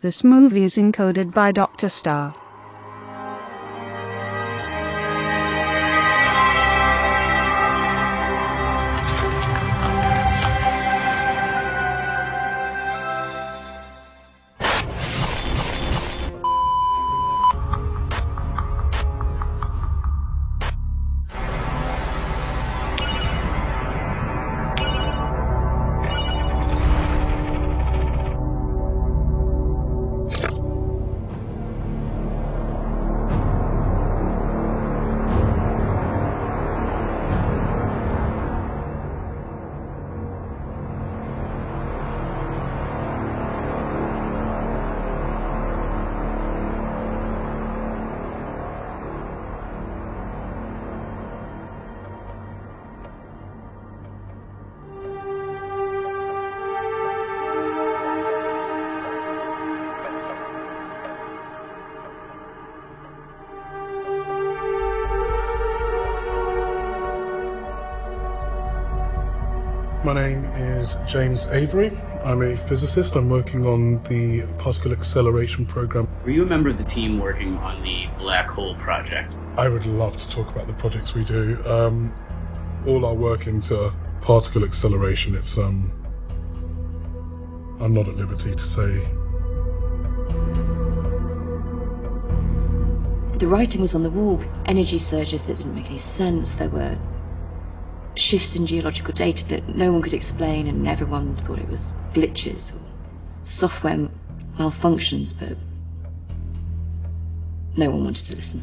This movie is encoded by Dr. Star. My name is James Avery. I'm a physicist. I'm working on the particle acceleration program. Were you a member of the team working on the Black Hole Project? I would love to talk about the projects we do. All our work into particle acceleration, I'm not at liberty to say. The writing was on the wall. Energy surges that didn't make any sense. There were shifts in geological data that no one could explain, and everyone thought it was glitches or software malfunctions, but no one wanted to listen.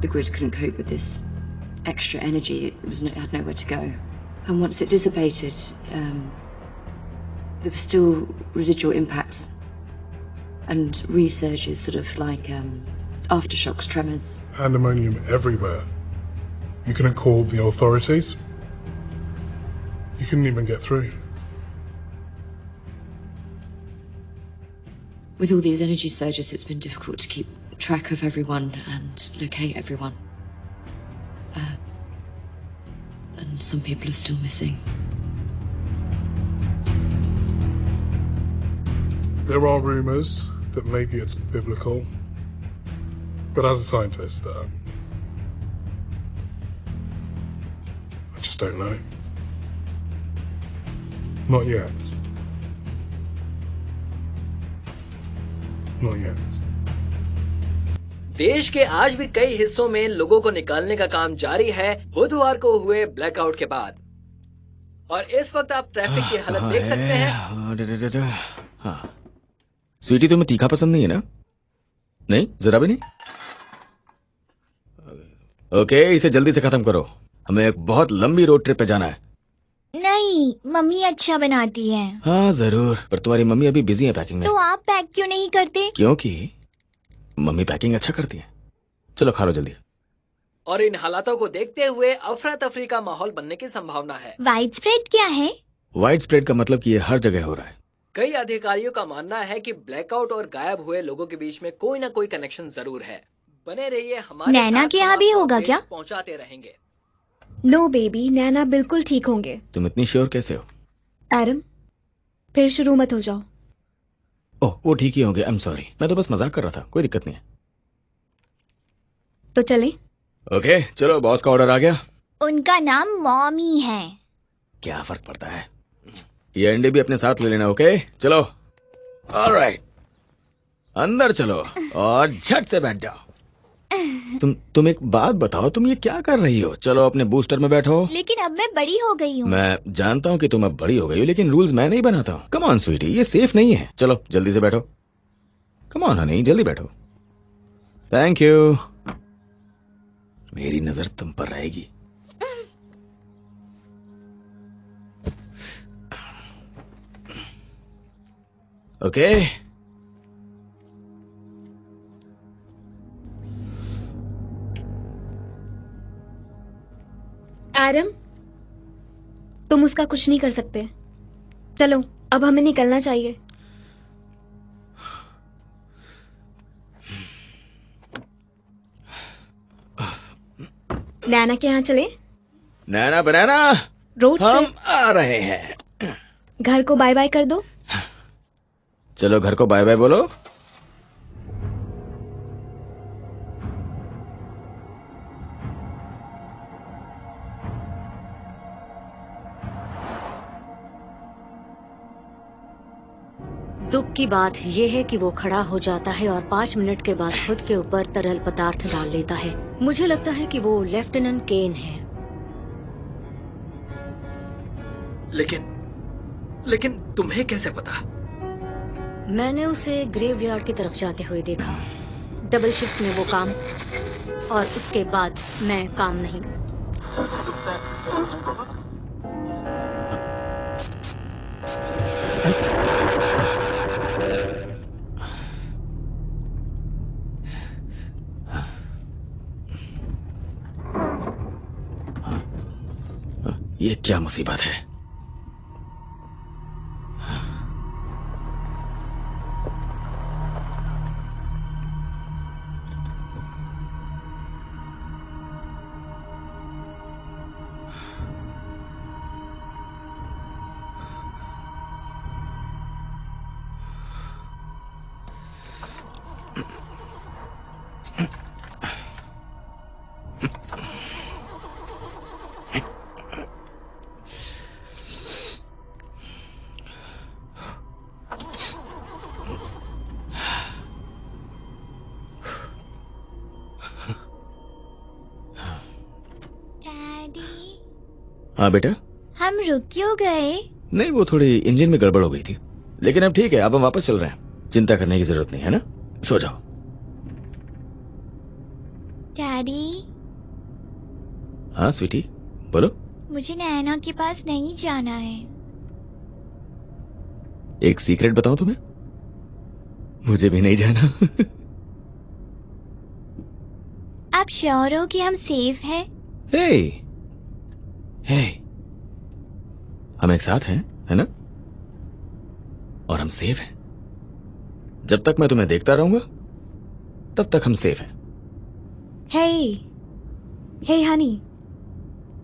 The grid couldn't cope with this extra energy. It had nowhere to go, and once it dissipated, there were still residual impacts and resurges, sort of like aftershocks, tremors. Pandemonium everywhere. You couldn't call the authorities. You couldn't even get through. With all these energy surges, it's been difficult to keep track of everyone and locate everyone. And some people are still missing. There are rumours that maybe it's biblical, but as a scientist, I just don't know. Not yet. Not yet. देश के आज भी कई हिस्सों में लोगों को निकालने का काम जारी है बुधवार को हुए ब्लैकआउट के बाद। और इस वक्त आप ट्रैफिक की हालत देख सकते हैं। स्वीटी, तुम्हें तीखा पसंद नहीं है ना? नहीं, जरा भी नहीं। ओके, इसे जल्दी से खत्म करो। हमें एक बहुत लंबी रोड ट्रिप पे जाना है। नहीं, मम्मी अच्छा बनाती हैं। हाँ जरूर, पर तुम्हारी मम्मी अभी बिजी है पैकिंग में। तो आप पैक क्यों नहीं करते? क्योंकि मम्मी पैकिंग अच्छा करती है। चलो खा लो जल्दी। और इन हालातों को देखते हुए अफरा तफरी का माहौल बनने की संभावना है। वाइड स्प्रेड क्या है? वाइड स्प्रेड का मतलब कि ये हर जगह हो रहा है। कई अधिकारियों का मानना है कि ब्लैकआउट और गायब हुए लोगों के बीच में कोई ना कोई कनेक्शन जरूर है। बने रहिए हमारे नैना के यहाँ भी होगा क्या? पहुँचाते रहेंगे। नो बेबी, नैना बिल्कुल ठीक होंगे। तुम इतनी श्योर कैसे हो? एडम, फिर शुरू मत हो जाओ। ओह, वो ठीक ही होंगे। आई एम सॉरी, मैं तो बस मजाक कर रहा था, कोई दिक्कत नहीं है। तो चले? ओके, चलो बॉस का ऑर्डर आ गया। उनका नाम मॉमी है। क्या फर्क पड़ता है? ये अंडे भी अपने साथ ले लेना। ओके चलो। ऑलराइट, अंदर चलो और झट से बैठ जाओ। तुम एक बात बताओ, तुम ये क्या कर रही हो? चलो अपने बूस्टर में बैठो। लेकिन अब मैं बड़ी हो गई हूँ। मैं जानता हूँ कि तुम अब बड़ी हो गई हो, लेकिन रूल्स मैं नहीं बनाता हूँ। कम ऑन स्वीटी, ये सेफ नहीं है। चलो जल्दी से बैठो। कम ऑन हनी, जल्दी बैठो। Thank you. मेरी नजर तुम पर रहेगी। ओके एडम, तुम उसका कुछ नहीं कर सकते। चलो अब हमें निकलना चाहिए। नैना के यहाँ चले? नैना बनाना, रोड हम ट्रिप। आ रहे हैं। घर को बाय बाय कर दो। चलो घर को बाय बाय बोलो। दुख की बात यह है कि वो खड़ा हो जाता है और 5 मिनट के बाद खुद के ऊपर तरल पदार्थ डाल लेता है। मुझे लगता है कि वो लेफ्टिनेंट केन है। लेकिन तुम्हें कैसे पता? मैंने उसे ग्रेवयार्ड की तरफ जाते हुए देखा। डबल शिफ्ट में वो काम, और उसके बाद मैं काम नहीं। ये क्या मुसीबत है? हाँ बेटा। हम रुक क्यों गए? नहीं, वो थोड़ी इंजन में गड़बड़ हो गई थी, लेकिन अब ठीक है। अब हम वापस चल रहे हैं। चिंता करने की जरूरत नहीं है ना, सो जाओ। डैडी, हाँ स्वीटी, बोलो। मुझे नैना के पास नहीं जाना है। एक सीक्रेट बताऊं तुम्हें? मुझे भी नहीं जाना। आप श्योर हो कि हम सेफ हैं? हे, हम एक साथ हैं, है ना? और हम सेफ हैं। जब तक मैं तुम्हें देखता रहूंगा तब तक हम सेफ हैं। हे हनी,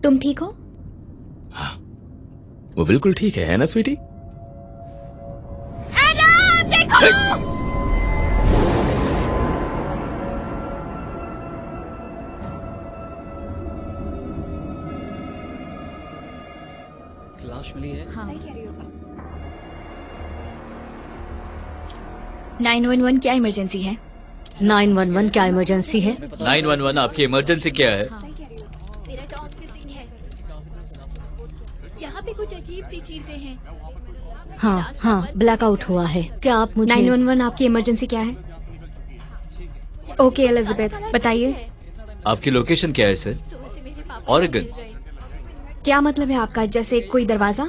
तुम ठीक हो? हाँ, वो बिल्कुल ठीक है ना स्वीटी? देखो! क्लास मिली है? हाँ। 911 क्या इमरजेंसी है? 911 क्या इमरजेंसी है? 911 आपकी इमरजेंसी क्या है? मेरा डॉग मिसिंग है। यहाँ पे कुछ अजीब सी चीजें हैं। हाँ, ब्लैकआउट हुआ है। क्या आप मुझे 911 आपकी इमरजेंसी क्या है? ओके एलिजाबेथ, बताइए। आपकी लोकेशन क्या है सर? ऑरेगन। क्या मतलब है आपका? जैसे कोई दरवाजा,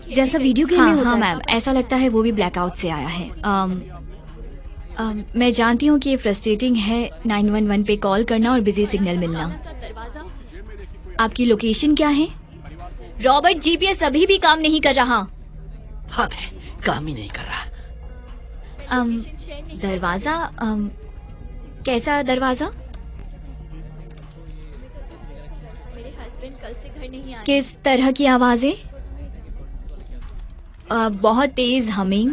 जैसा वीडियो गेम में होता है? हाँ मैम, ऐसा लगता है वो भी ब्लैकआउट से आया है। मैं जानती हूँ कि ये फ्रस्ट्रेटिंग है 911 पे कॉल करना और बिजी सिग्नल मिलना। आपकी लोकेशन क्या है? रॉबर्ट, जीपीएस अभी भी काम नहीं कर रहा। हाँ, काम ही नहीं कर रहा। दरवाजा, कैसा दरवाजा? किस तरह की आवाजें? बहुत तेज हमिंग।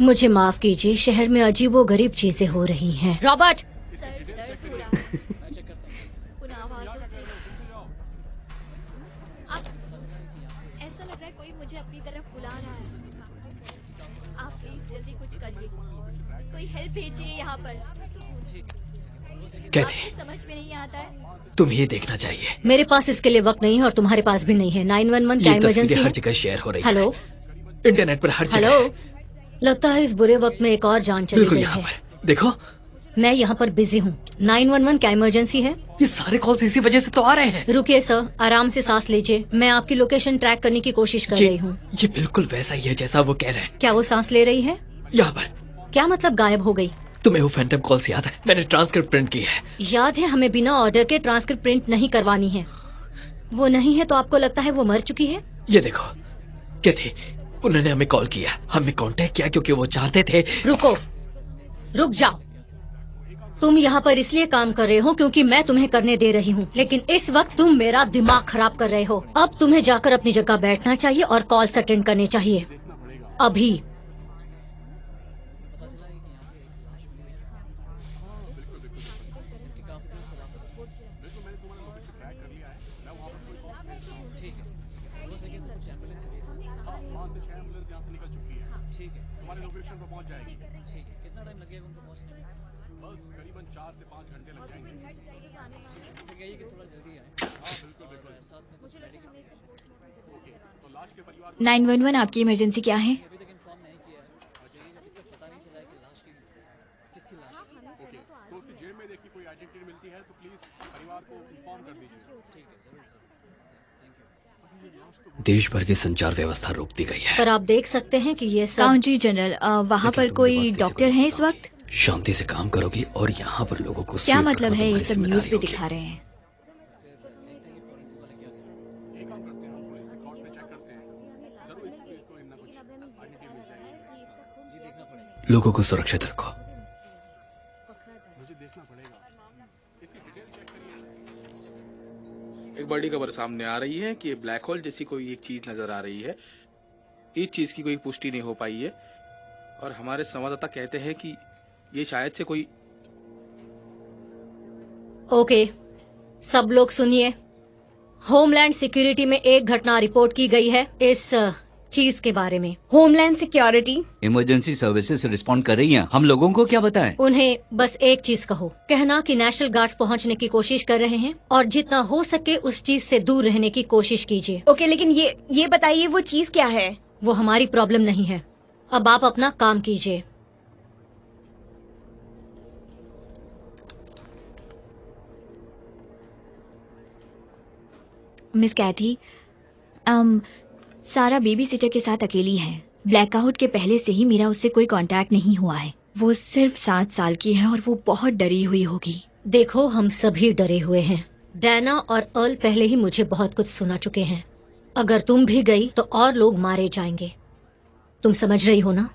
मुझे माफ कीजिए, शहर में अजीबोगरीब चीजें हो रही हैं। रॉबर्ट! ऐसा लग रहा है कोई मुझे अपनी तरफ बुला रहा है। आप प्लीज जल्दी कुछ करिए। कोई हेल्प भेजिए यहाँ पर। कहते समझ में नहीं आता है। तुम्हें ये देखना चाहिए। मेरे पास इसके लिए वक्त नहीं है और तुम्हारे पास भी नहीं है। 911 क्या ये इमरजेंसी तस्वीरें है? हर जगह शेयर हो रही है। हेलो, इंटरनेट पर हर जगह। हेलो, लगता है इस बुरे वक्त में एक और जान चली बिल्कुल गई यहाँ है। पर देखो। मैं यहाँ पर बिजी हूँ। 911 क्या इमरजेंसी है? ये सारे कॉल्स इसी वजह से तो आ रहे हैं। रुकिए सर, आराम से सांस लीजिए। मैं आपकी लोकेशन ट्रैक करने की कोशिश कर रही हूँ। ये बिल्कुल वैसा ही है जैसा वो कह रहे हैं। क्या वो सांस ले रही है? यहाँ पर। क्या मतलब गायब हो गई? तुम्हें वो फैंटम कॉल्स याद है? मैंने ट्रांसक्रिप्ट प्रिंट की है। याद है, हमें बिना ऑर्डर के ट्रांसक्रिप्ट प्रिंट नहीं करवानी है। वो नहीं है तो आपको लगता है वो मर चुकी है? ये देखो, क्या थी, उन्होंने हमें कॉल किया, हमें कांटेक्ट किया क्योंकि वो चाहते थे। रुको, रुक जाओ। तुम यहाँ पर इसलिए काम कर रहे हो क्योंकि मैं तुम्हें करने दे रही हूँ, लेकिन इस वक्त तुम मेरा दिमाग खराब कर रहे हो। अब तुम्हें जाकर अपनी जगह बैठना चाहिए और कॉल्स अटेंड करने चाहिए अभी। नाइन 911 आपकी इमरजेंसी क्या है? देश भर की संचार व्यवस्था रोक दी गई है। पर आप देख सकते हैं कि ये सब... काउंटी जनरल, वहाँ पर कोई डॉक्टर है इस वक्त? शांति से काम करोगी और यहाँ पर लोगों को क्या मतलब है? ये सब न्यूज पे दिखा रहे हैं। लोगों को सुरक्षित रखो। एक बड़ी खबर सामने आ रही है कि ब्लैक होल जैसी कोई एक चीज नजर आ रही है। इस चीज की कोई पुष्टि नहीं हो पाई है और हमारे संवाददाता कहते हैं कि ये शायद से कोई... ओके, सब लोग सुनिए। होमलैंड सिक्योरिटी में एक घटना रिपोर्ट की गई है इस चीज के बारे में। Homeland security emergency services respond कर रही हैं। हम लोगों को क्या बताएं? उन्हें बस एक चीज कहो, कहना कि नेशनल गार्ड्स पहुंचने की कोशिश कर रहे हैं और जितना हो सके उस चीज से दूर रहने की कोशिश कीजिए। ओके, लेकिन ये बताइए वो चीज क्या है? वो हमारी प्रॉब्लम नहीं है। अब आप अपना काम कीजिए। मिस कैथी, सारा बेबी सिटर के साथ अकेली है। ब्लैकआउट के पहले से ही मेरा उससे कोई कांटेक्ट नहीं हुआ है। वो सिर्फ 7 साल की है और वो बहुत डरी हुई होगी। देखो, हम सभी डरे हुए हैं। डैना और अर्ल पहले ही मुझे बहुत कुछ सुना चुके हैं। अगर तुम भी गई तो और लोग मारे जाएंगे। तुम समझ रही हो ना?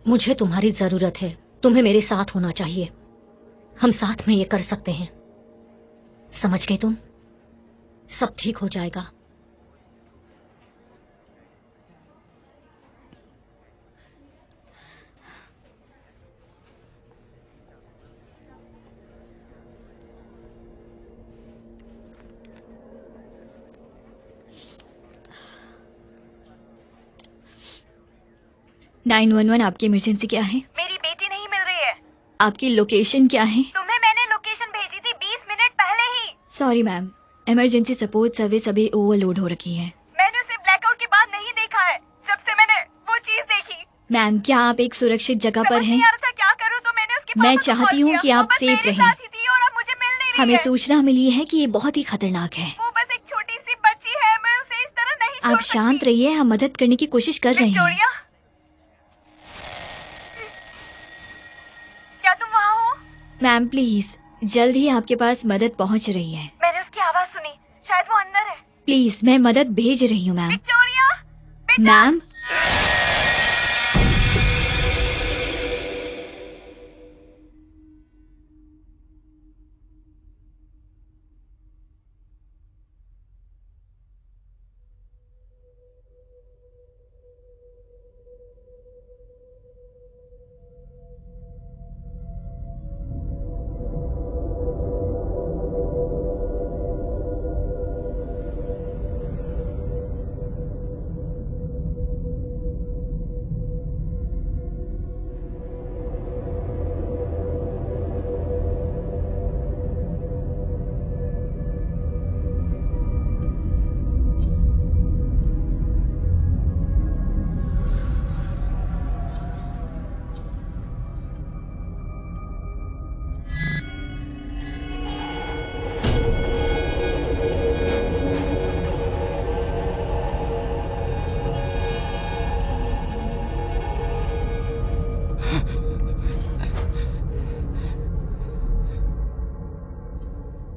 मुझे तुम्हारी जरूरत है। तुम्हें मेरे साथ होना चाहिए। हम साथ में ये कर सकते हैं। समझ गई तुम? सब ठीक हो जाएगा। नाइन 911 आपकी इमरजेंसी क्या है? मेरी बेटी नहीं मिल रही है। आपकी लोकेशन क्या है? तुम्हें मैंने लोकेशन भेजी थी 20 मिनट पहले ही। Sorry ma'am, emergency support service अभी ओवरलोड हो रखी है। मैंने उसे ब्लैकआउट के बाद नहीं देखा है, जब से मैंने वो चीज देखी। मैम, क्या आप एक सुरक्षित जगह पर हैं? क्या करूं, तो मैंने उसके मैं चाहती हूँ कि आप सेफ रहें। और अब मुझे मिल नहीं रही हमें है। सूचना मिली है कि ये बहुत ही खतरनाक है। वो बस एक छोटी सी बच्ची है, मैं उसे इस तरह नहीं छोड़ आप शांत रहिए, हम मदद करने की कोशिश कर रहे हैं। क्या तुम वहाँ हो? मैम प्लीज, जल्द ही आपके पास मदद पहुंच रही है। मैंने उसकी आवाज सुनी, शायद वो अंदर है। प्लीज, मैं मदद भेज रही हूँ मैम। विक्टोरिया, मैम,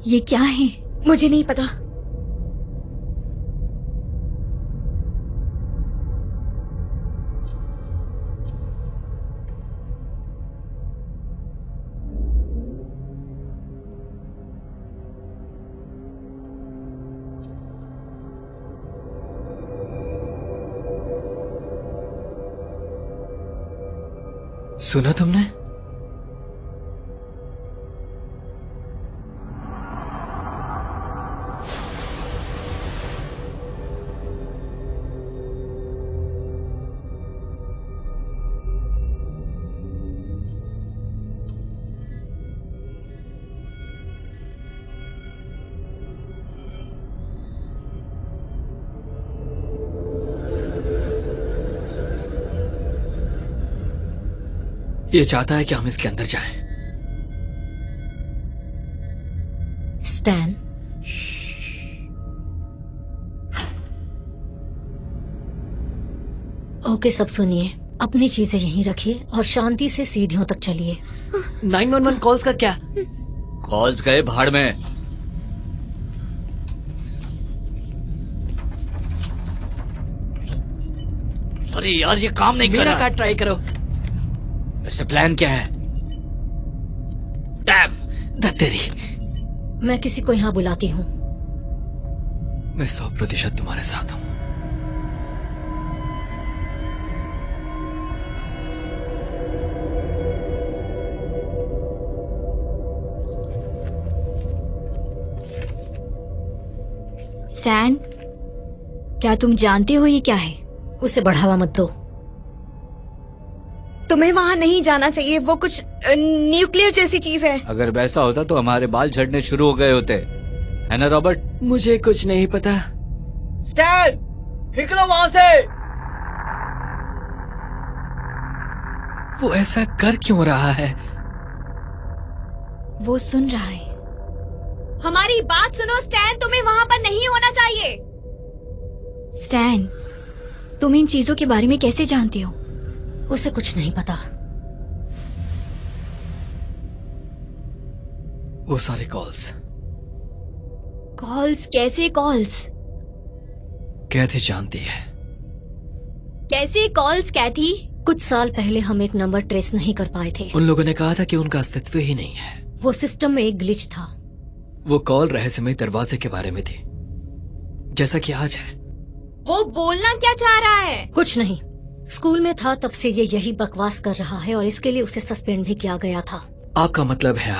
ये क्या है? मुझे नहीं पता। सुना तुमने? ये चाहता है कि हम इसके अंदर जाएं। स्टैन, ओके, सब सुनिए। अपनी चीजें यहीं रखिए और शांति से सीढ़ियों तक चलिए। 911 कॉल्स का क्या? कॉल्स गए भाड़ में। अरे यार, ये काम नहीं कर रहा। मेरा ट्राई करो। वैसे प्लान क्या है? तेरी। मैं किसी को यहाँ बुलाती हूँ। मैं 100% तुम्हारे साथ हूँ। स्टैन, क्या तुम जानते हो ये क्या है? उसे बढ़ावा मत दो। तुम्हें वहाँ नहीं जाना चाहिए, वो कुछ न्यूक्लियर जैसी चीज है। अगर वैसा होता तो हमारे बाल झड़ने शुरू हो गए होते, है ना रॉबर्ट? मुझे कुछ नहीं पता। स्टैन, निकलो वहां से। वो ऐसा कर क्यों रहा है? वो सुन रहा है। हमारी बात सुनो स्टैन, तुम्हें वहाँ पर नहीं होना चाहिए। स्टैन, तुम इन चीजों के बारे में कैसे जानते हो? उसे कुछ नहीं पता। वो सारे कॉल्स कैसे कॉल्स? कैथी जानती है। कैसे कॉल्स कैथी? कुछ साल पहले हम एक नंबर ट्रेस नहीं कर पाए थे। उन लोगों ने कहा था कि उनका अस्तित्व ही नहीं है। वो सिस्टम में एक ग्लिच था। वो कॉल रहस्यमय दरवाजे के बारे में थी, जैसा कि आज है। वो बोलना क्या चाह रहा है? कुछ नहीं। स्कूल में था तब से ये यही बकवास कर रहा है और इसके लिए उसे सस्पेंड भी किया गया था। आपका मतलब है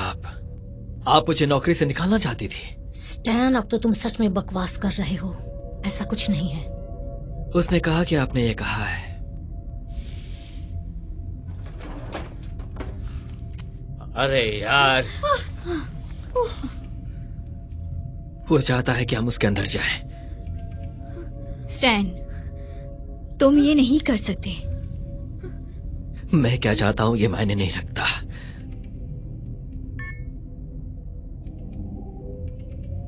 आप मुझे नौकरी से निकालना चाहती थी? स्टैन, अब तो तुम सच में बकवास कर रहे हो। ऐसा कुछ नहीं है। उसने कहा कि आपने ये कहा है। अरे यार, वो चाहता है कि हम उसके अंदर जाएं। स्टैन, तुम ये नहीं कर सकते। मैं क्या चाहता हूं ये मायने नहीं रखता।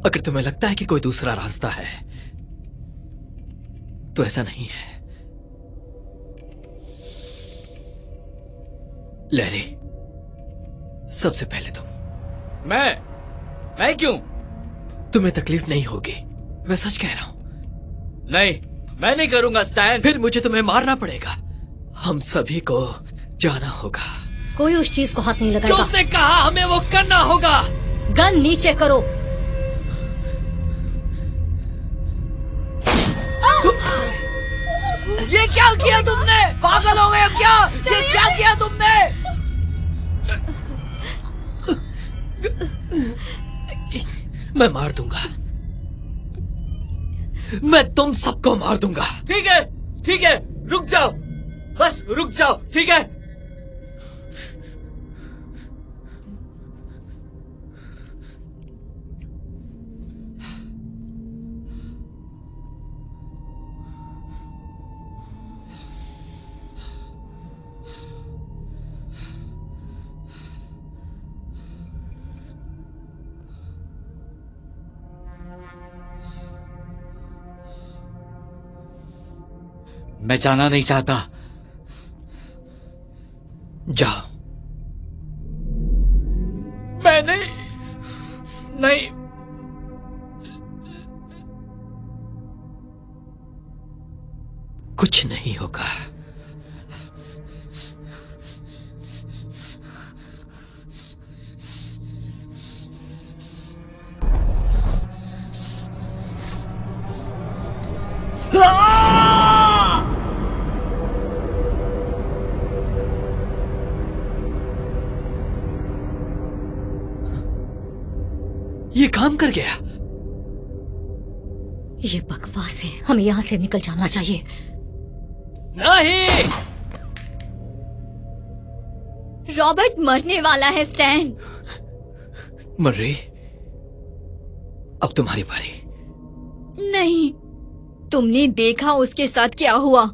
अगर तुम्हें लगता है कि कोई दूसरा रास्ता है तो ऐसा नहीं है। लैरी, सबसे पहले तुम। मैं क्यों? तुम्हें तकलीफ नहीं होगी, मैं सच कह रहा हूं। नहीं, मैं नहीं करूंगा स्टैन। फिर मुझे तुम्हें मारना पड़ेगा। हम सभी को जाना होगा। कोई उस चीज को हाथ नहीं लगाएगा। जो उसने कहा हमें वो करना होगा। गन नीचे करो। ये क्या किया तुमने? पागल हो गए क्या? ये क्या किया तुमने? मैं मार दूंगा। मैं तुम सबको मार दूंगा। ठीक है, रुक जाओ, बस रुक जाओ, ठीक है? मैं जाना नहीं चाहता। जाओ। मैं नहीं। कुछ नहीं होगा। काम कर गया। ये बकवास है, हमें यहाँ से निकल जाना चाहिए। नहीं, रॉबर्ट मरने वाला है स्टैन। मर्री, अब तुम्हारी बारी। नहीं, तुमने देखा उसके साथ क्या हुआ।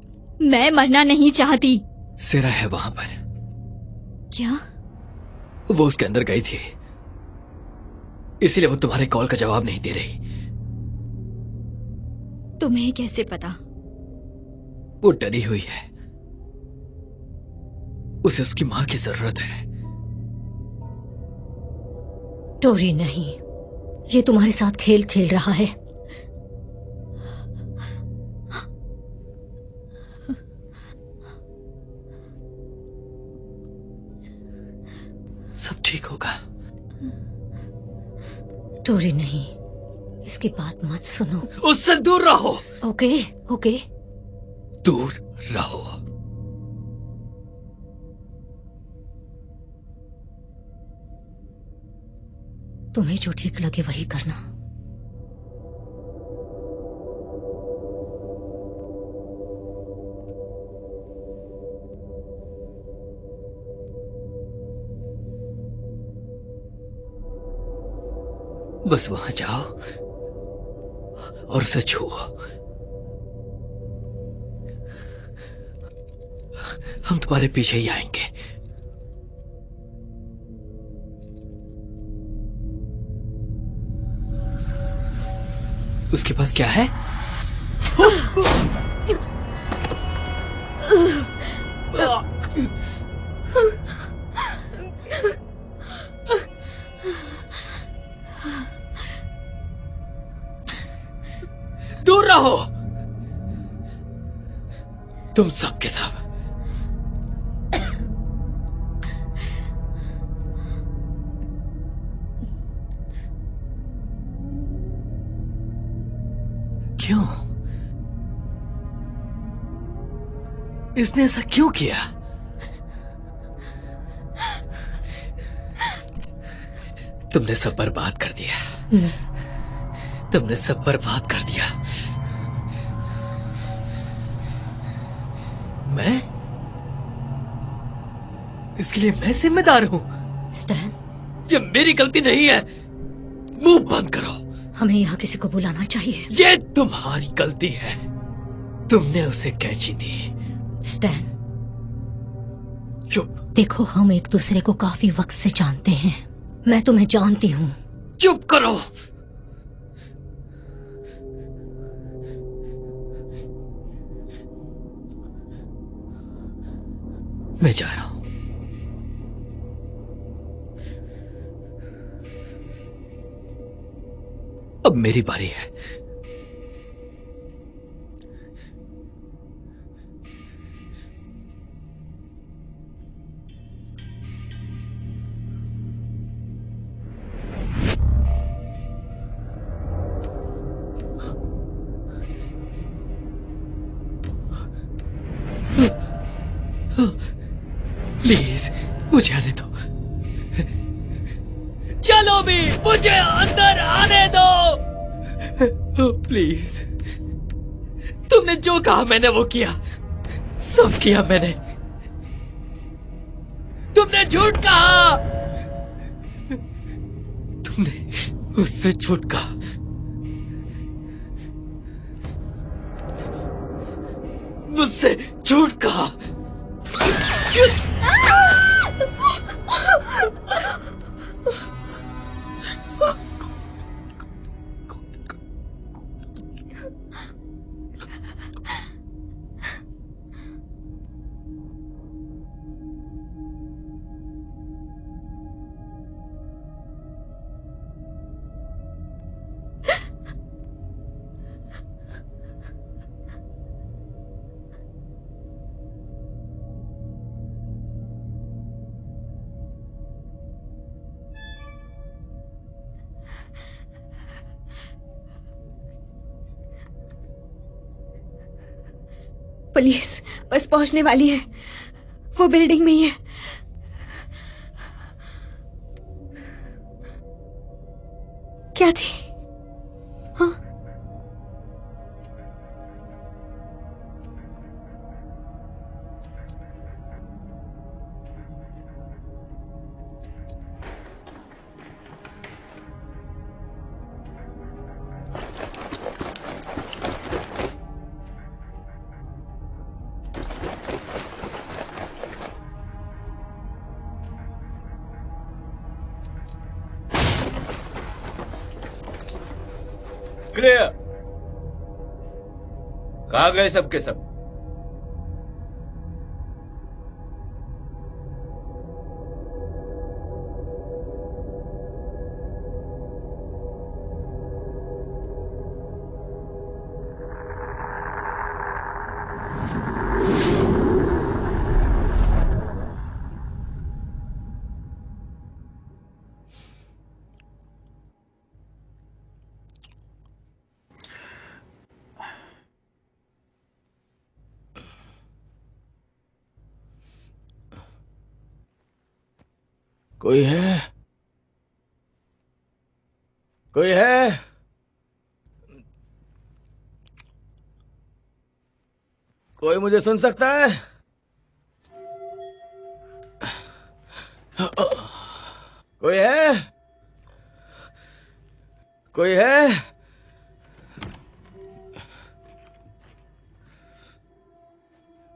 मैं मरना नहीं चाहती। सेरा है वहां पर। क्या? वो उसके अंदर गई थी, इसीलिए वो तुम्हारे कॉल का जवाब नहीं दे रही। तुम्हें कैसे पता? वो डरी हुई है, उसे उसकी मां की जरूरत है। टोरी नहीं, ये तुम्हारे साथ खेल खेल रहा है। सब ठीक होगा। टोरी नहीं, इसकी बात मत सुनो। उससे दूर रहो। ओके ओके, दूर रहो। तुम्हें जो ठीक लगे वही करना। बस वहां जाओ और उसे छुओ। हम तुम्हारे पीछे ही आएंगे। उसके पास क्या है? दूर रहो तुम सब के सब। क्यों? इसने ऐसा क्यों किया? तुमने सब बर्बाद कर दिया। तुमने सब बर्बाद कर दिया। मैं? इसके लिए मैं जिम्मेदार हूं। स्टैन, ये मेरी गलती नहीं है। मुंह बंद करो। हमें यहाँ किसी को बुलाना चाहिए। ये तुम्हारी गलती है। तुमने उसे कैची दी। स्टैन, चुप। देखो, हम एक दूसरे को काफी वक्त से जानते हैं। मैं तुम्हें जानती हूँ। चुप करो। मैं जा रहा हूं। अब मेरी बारी है। प्लीज मुझे आने दो। चलो भी, मुझे अंदर आने दो। प्लीज। तुमने जो कहा मैंने वो किया। सब किया मैंने। तुमने झूठ कहा। तुमने उससे झूठ कहा। मुझसे झूठ कहा। पुलिस बस पहुंचने वाली है। वो बिल्डिंग में ही है। क्या थी? क्लियर। कहाँ गए सबके सब? कोई है? कोई है? कोई मुझे सुन सकता है? कोई है? कोई है?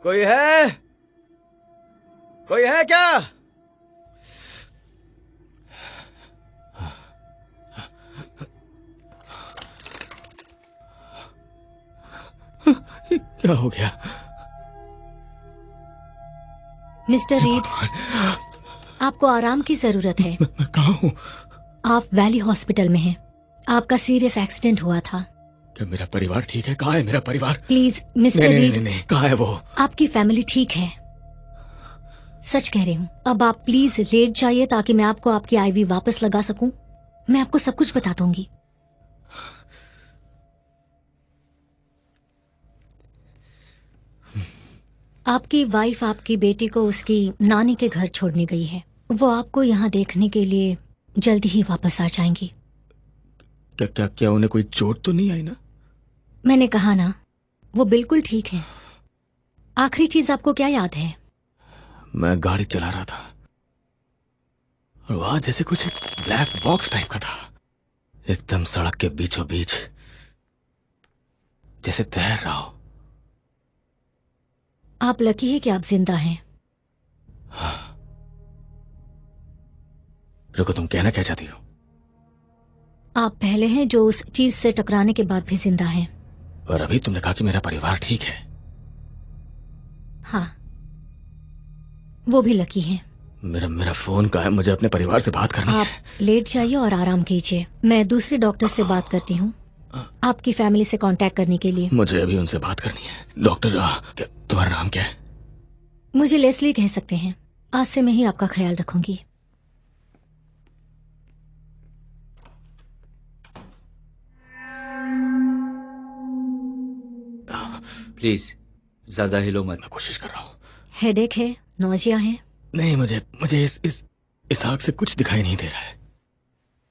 कोई है? कोई है क्या? क्या हो गया? मिस्टर रीड, आपको आराम की जरूरत है। मैं कहाँ हूँ? आप वैली हॉस्पिटल में हैं। आपका सीरियस एक्सीडेंट हुआ था। क्या मेरा परिवार ठीक है? कहाँ है मेरा परिवार? प्लीज मिस्टर रीड, नहीं, कहाँ है वो? आपकी फैमिली ठीक है, सच कह रही हूँ। अब आप प्लीज लेट जाइए ताकि मैं आपको आपकी आईवी वापस लगा सकूं। मैं आपको सब कुछ बता दूंगी। आपकी वाइफ आपकी बेटी को उसकी नानी के घर छोड़ने गई है। वो आपको यहाँ देखने के लिए जल्दी ही वापस आ जाएंगी। क्या क्या क्या उन्हें कोई चोट तो नहीं आई ना? मैंने कहा ना, वो बिल्कुल ठीक है। आखिरी चीज आपको क्या याद है? मैं गाड़ी चला रहा था और वहां जैसे कुछ ब्लैक बॉक्स टाइप का था, एकदम सड़क के बीचों बीच, जैसे तैर रहा हो। आप लकी है कि आप जिंदा हैं। रुको, तुम कहना क्या चाहती हो? आप पहले हैं जो उस चीज से टकराने के बाद भी जिंदा हैं। और अभी तुमने कहा कि मेरा परिवार ठीक है। हाँ, वो भी लकी हैं। मेरा फोन कहाँ है? मुझे अपने परिवार से बात करनी है। आप लेट जाइए और आराम कीजिए। मैं दूसरे डॉक्टर से बात करती हूँ आपकी फैमिली से कांटेक्ट करने के लिए। मुझे अभी उनसे बात करनी है। डॉक्टर, तुम्हारा नाम क्या है? मुझे लेस्ली कह सकते हैं। आज से मैं ही आपका ख्याल रखूंगी। प्लीज ज्यादा हिलो मत। मैं कोशिश कर रहा हूँ। हेडेक है? नौजिया है? नहीं, मुझे इस आग से कुछ दिखाई नहीं दे रहा है।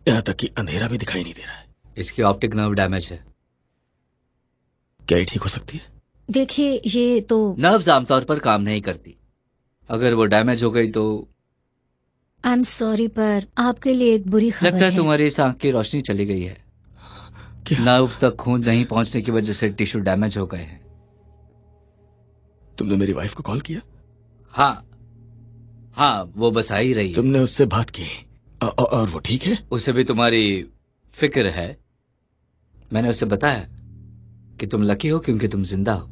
यहाँ तक कि अंधेरा भी दिखाई नहीं दे रहा है। इसकी ऑप्टिक नर्व डैमेज है। क्या ये ठीक हो सकती है? देखिए, ये तो नर्व्स आमतौर पर काम नहीं करती। अगर वो डैमेज हो गई तो आई एम सॉरी, पर आपके लिए एक बुरी खबर लगता है तुम्हारी इस आंख की रोशनी चली गई है। नर्व तक खून नहीं पहुंचने की वजह से टिश्यू डैमेज हो गए हैं। तुमने मेरी वाइफ को कॉल किया? हाँ, वो बस आ ही रही है। तुमने उससे बात की और वो ठीक है? उसे भी तुम्हारी फिक्र है। मैंने उसे बताया कि तुम लकी हो क्योंकि तुम जिंदा हो।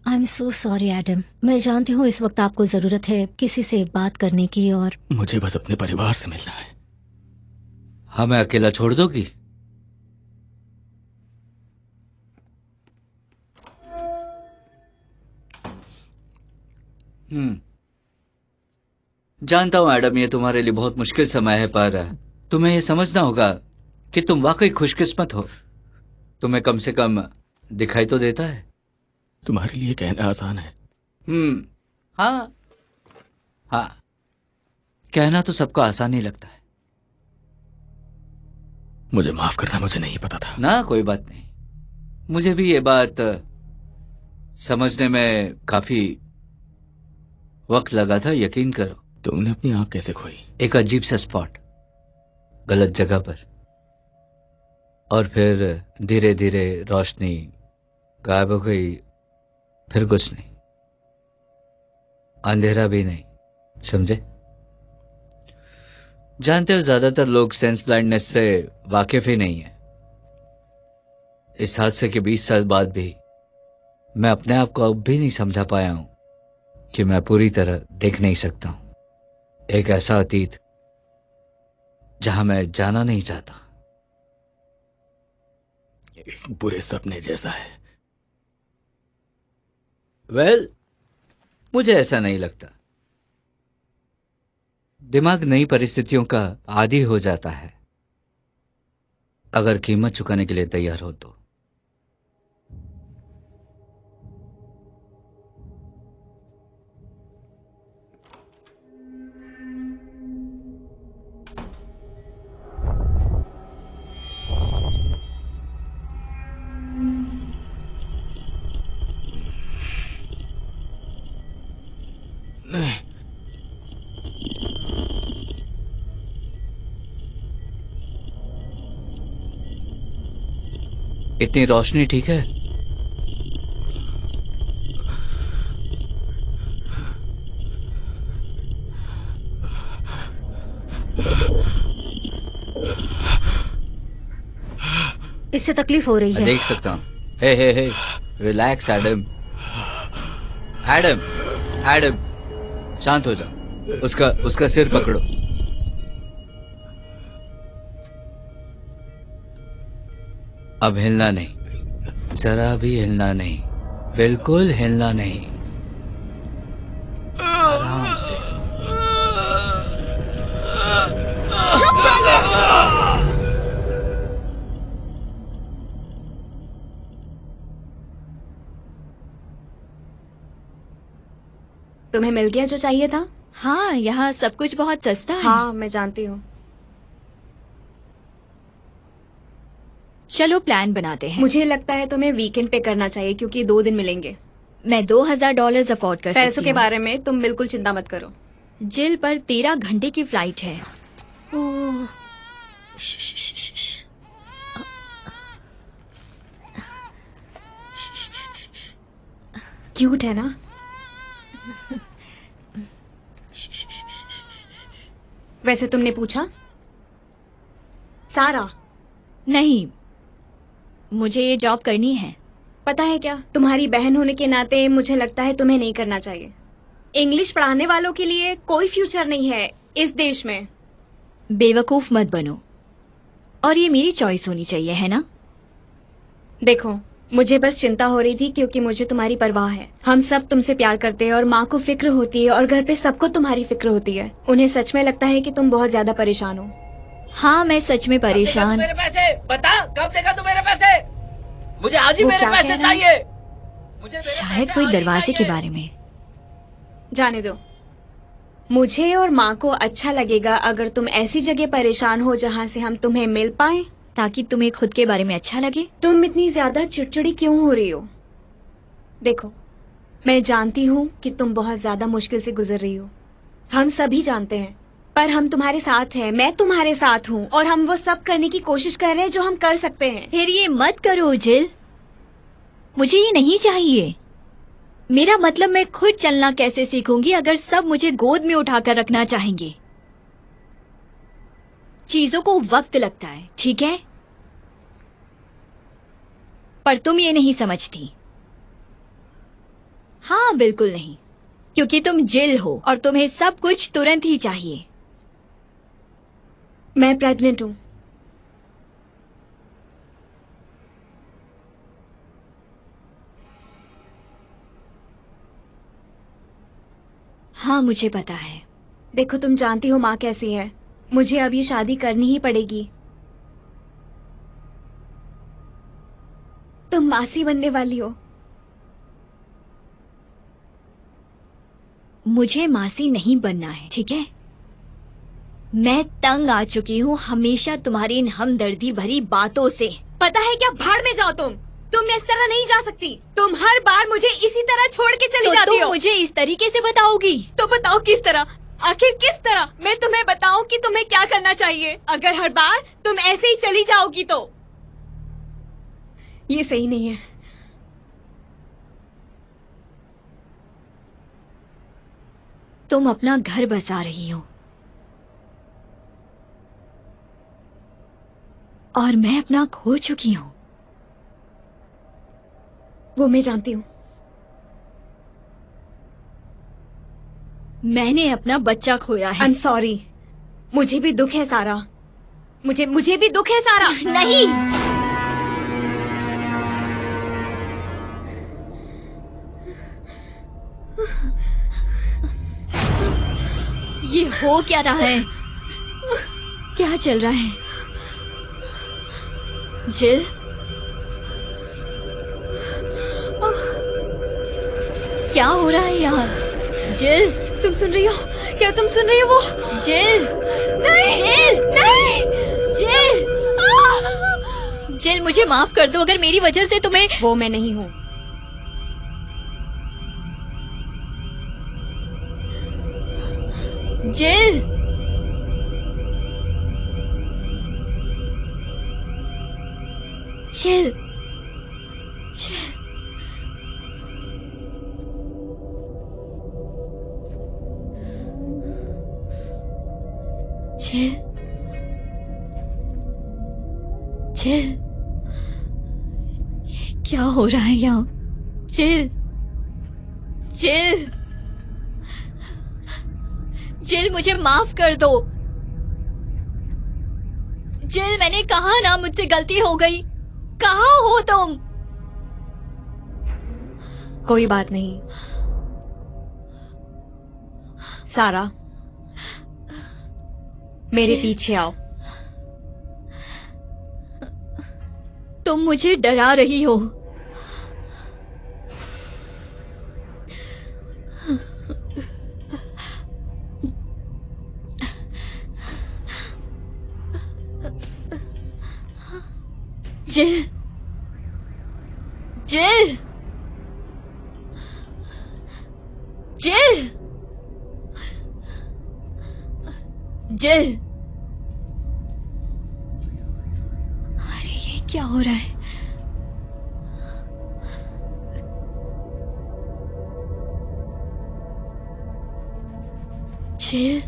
I am so sorry Adam. मैं जानती हूँ इस वक्त आपको जरूरत है किसी से बात करने की, और मुझे बस अपने परिवार से मिलना है। हमें अकेला छोड़ दोगी? जानता हूं एडम, ये तुम्हारे लिए बहुत मुश्किल समय है, पर तुम्हें ये समझना होगा कि तुम वाकई खुशकिस्मत हो। तुम्हें कम से कम दिखाई तो देता है। तुम्हारे लिए कहना आसान है। हाँ, कहना तो सबको आसान ही लगता है। मुझे माफ करना, मुझे नहीं पता था। ना, कोई बात नहीं। मुझे भी ये बात समझने में काफी वक्त लगा था, यकीन करो। तुमने अपनी आंख कैसे खोई? एक अजीब सा स्पॉट, गलत जगह पर, और फिर धीरे धीरे रोशनी गायब हो गई। फिर कुछ नहीं, अंधेरा भी नहीं, समझे? जानते हो, ज्यादातर लोग सेंस ब्लाइंडनेस से वाकिफ ही नहीं है। इस हादसे के 20 साल बाद भी मैं अपने आप को अब भी नहीं समझा पाया हूं कि मैं पूरी तरह देख नहीं सकता हूं एक ऐसा अतीत जहां मैं जाना नहीं चाहता। एक बुरे सपने जैसा है। वेल, मुझे ऐसा नहीं लगता। दिमाग नई परिस्थितियों का आदी हो जाता है अगर कीमत चुकाने के लिए तैयार हो तो। इतनी रोशनी ठीक है? इससे तकलीफ हो रही है। देख सकता हूं। हे रिलैक्स एडम। एडम एडम शांत हो जाओ। उसका सिर पकड़ो। अब हिलना नहीं, जरा भी हिलना नहीं, बिल्कुल हिलना नहीं। आराम से। तुम्हें मिल गया जो चाहिए था? हाँ, यहाँ सब कुछ बहुत सस्ता है। हाँ, मैं जानती हूँ। चलो प्लान बनाते हैं। मुझे लगता है तुम्हें वीकेंड पे करना चाहिए क्योंकि 2 दिन मिलेंगे। मैं $2000 अफोर्ड कर सकती हूँ। पैसों के बारे में तुम बिल्कुल चिंता मत करो। जिल पर 13 घंटे की फ्लाइट है। क्यूट है ना? वैसे तुमने पूछा? सारा? नहीं, मुझे ये जॉब करनी है। पता है क्या, तुम्हारी बहन होने के नाते मुझे लगता है तुम्हें नहीं करना चाहिए। इंग्लिश पढ़ाने वालों के लिए कोई फ्यूचर नहीं है इस देश में। बेवकूफ मत बनो। और ये मेरी चॉइस होनी चाहिए, है ना? देखो, मुझे बस चिंता हो रही थी क्योंकि मुझे तुम्हारी परवाह है। हम सब तुमसे प्यार करते हैं और माँ को फिक्र होती है और घर पे सबको तुम्हारी फिक्र होती है। उन्हें सच में लगता है कि तुम बहुत ज्यादा परेशान हो। हाँ, मैं सच में परेशान। मेरे पैसे बता, कब देगा तू मेरे पैसे? मुझे आज ही मेरे पैसे चाहिए। मुझे शायद कोई दरवाजे के बारे में। जाने दो। मुझे और माँ को अच्छा लगेगा अगर तुम ऐसी जगह परेशान हो जहाँ से हम तुम्हें मिल पाए, ताकि तुम्हें खुद के बारे में अच्छा लगे। तुम इतनी ज्यादा चिड़चिड़ी क्यों हो रही हो? देखो, मैं जानती हूँ कि तुम बहुत ज्यादा मुश्किल से गुजर रही हो। हम सभी जानते हैं, पर हम तुम्हारे साथ हैं। मैं तुम्हारे साथ हूँ और हम वो सब करने की कोशिश कर रहे हैं जो हम कर सकते हैं। फिर ये मत करो जिल, मुझे ये नहीं चाहिए। मेरा मतलब, मैं खुद चलना कैसे सीखूंगी अगर सब मुझे गोद में उठाकर रखना चाहेंगे? चीजों को वक्त लगता है, ठीक है? पर तुम ये नहीं समझती। हाँ, बिल्कुल नहीं, क्योंकि तुम जिल हो और तुम्हें सब कुछ तुरंत ही चाहिए। मैं प्रेग्नेंट हूँ। हाँ, मुझे पता है। देखो, तुम जानती हो माँ कैसी है। मुझे अब ये शादी करनी ही पड़ेगी। तुम मासी बनने वाली हो। मुझे मासी नहीं बनना है, ठीक है? मैं तंग आ चुकी हूँ हमेशा तुम्हारी इन हमदर्दी भरी बातों से। पता है क्या, भाड़ में जाओ तुम इस तरह नहीं जा सकती। तुम हर बार मुझे इसी तरह छोड़ के चली जाती हो। तुम मुझे इस तरीके से बताओगी? तो बताओ किस तरह? आखिर किस तरह मैं तुम्हें बताऊं कि तुम्हें क्या करना चाहिए? अगर हर बार तुम ऐसे ही चली जाओगी तो ये सही नहीं है। तुम अपना घर बसा रही हो और मैं अपना खो चुकी हूं। वो मैं जानती हूँ। मैंने अपना बच्चा खोया है। I am sorry. मुझे भी दुख है सारा। मुझे भी दुख है सारा। नहीं, ये हो क्या रहा है? क्या चल रहा है? जिल, क्या हो रहा है यहाँ? जिल, तुम सुन रही हो? क्या तुम सुन रही हो? वो जिल, नहीं, जिल, नहीं, जिल, जिल, मुझे माफ कर दो अगर मेरी वजह से तुम्हें। वो मैं नहीं हूँ। जिल, जिल, जिल, जिल, ये क्या हो रहा है यहाँ? जिल, जिल, जिल, मुझे माफ कर दो। जिल, मैंने कहा ना मुझसे गलती हो गई। कहाँ हो तुम? कोई बात नहीं सारा, मेरे पीछे आओ। तुम मुझे डरा रही हो। जिल, जिल, जिल, जिल। अरे ये क्या हो रहा है? जिल,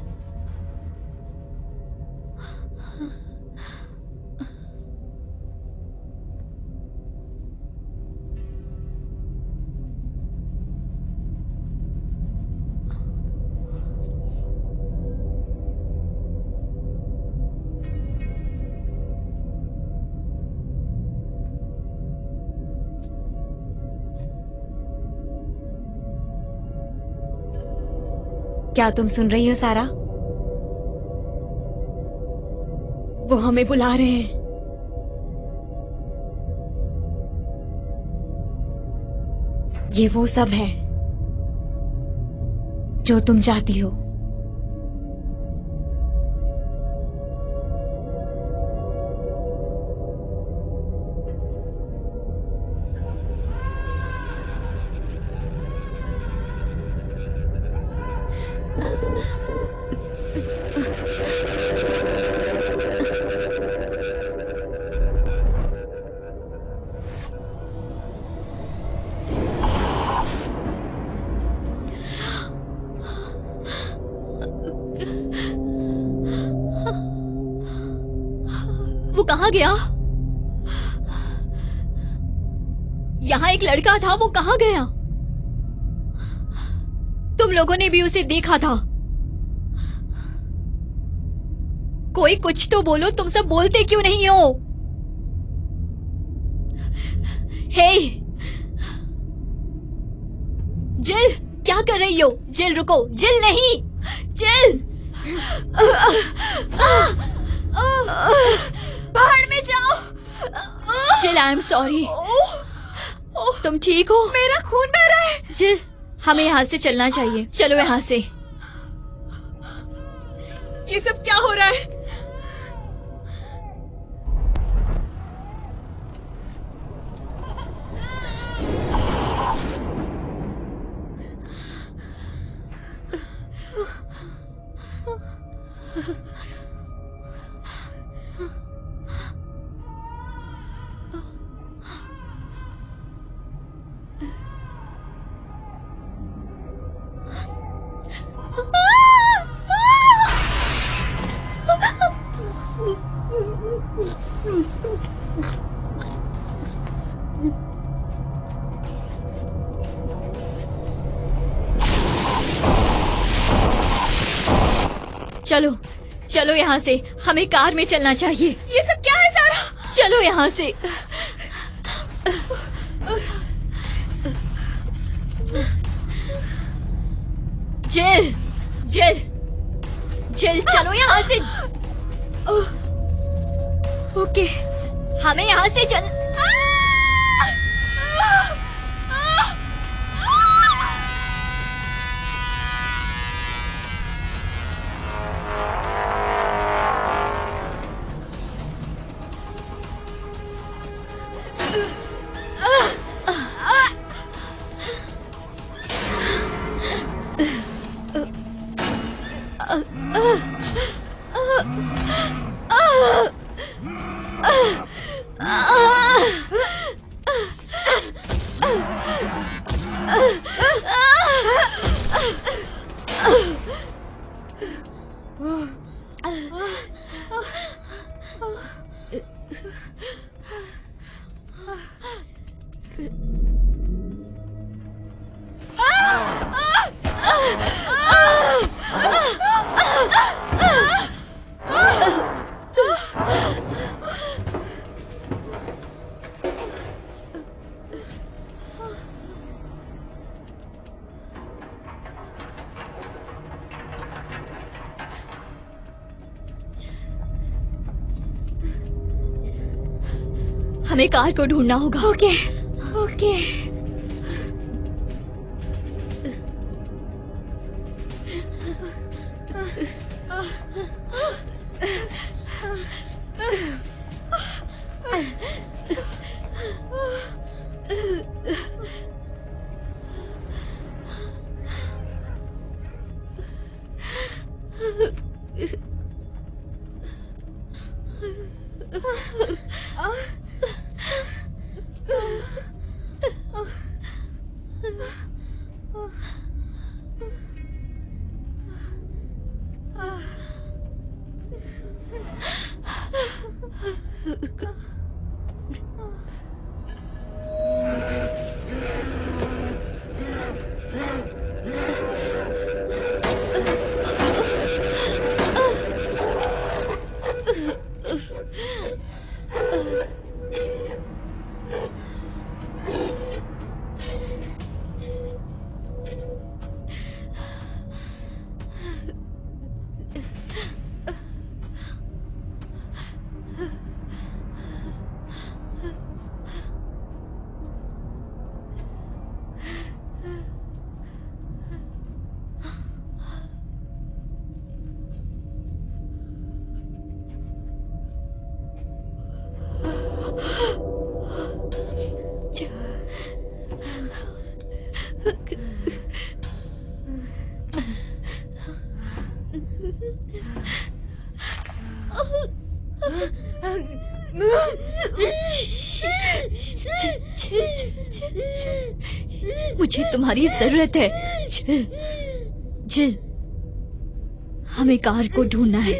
क्या तुम सुन रही हो सारा? वो हमें बुला रहे हैं। ये वो सब है जो तुम चाहती हो। वो कहाँ गया? यहाँ एक लड़का था, वो कहाँ गया? तुम लोगों ने भी उसे देखा था। कोई कुछ तो बोलो, तुम सब बोलते क्यों नहीं हो? हे जिल, क्या कर रही हो? जिल रुको, जिल नहीं, जिल बाहर में जाओ। जिल, आई एम सॉरी। तुम ठीक हो? मेरा खून बह रहा है। जिल, हमें यहाँ से चलना चाहिए। चलो यहाँ से। ये सब क्या हो रहा है? चलो चलो यहाँ से, हमें कार में चलना चाहिए। ये सब क्या है सारा? चलो यहाँ से। जिल जिल जिल, चलो यहाँ से। ओके, हमें यहाँ से चल। हमें कार को ढूंढना होगा। Okay okay. मुझे तुम्हारी जरूरत है। जिल, हमें कार को ढूंढना है।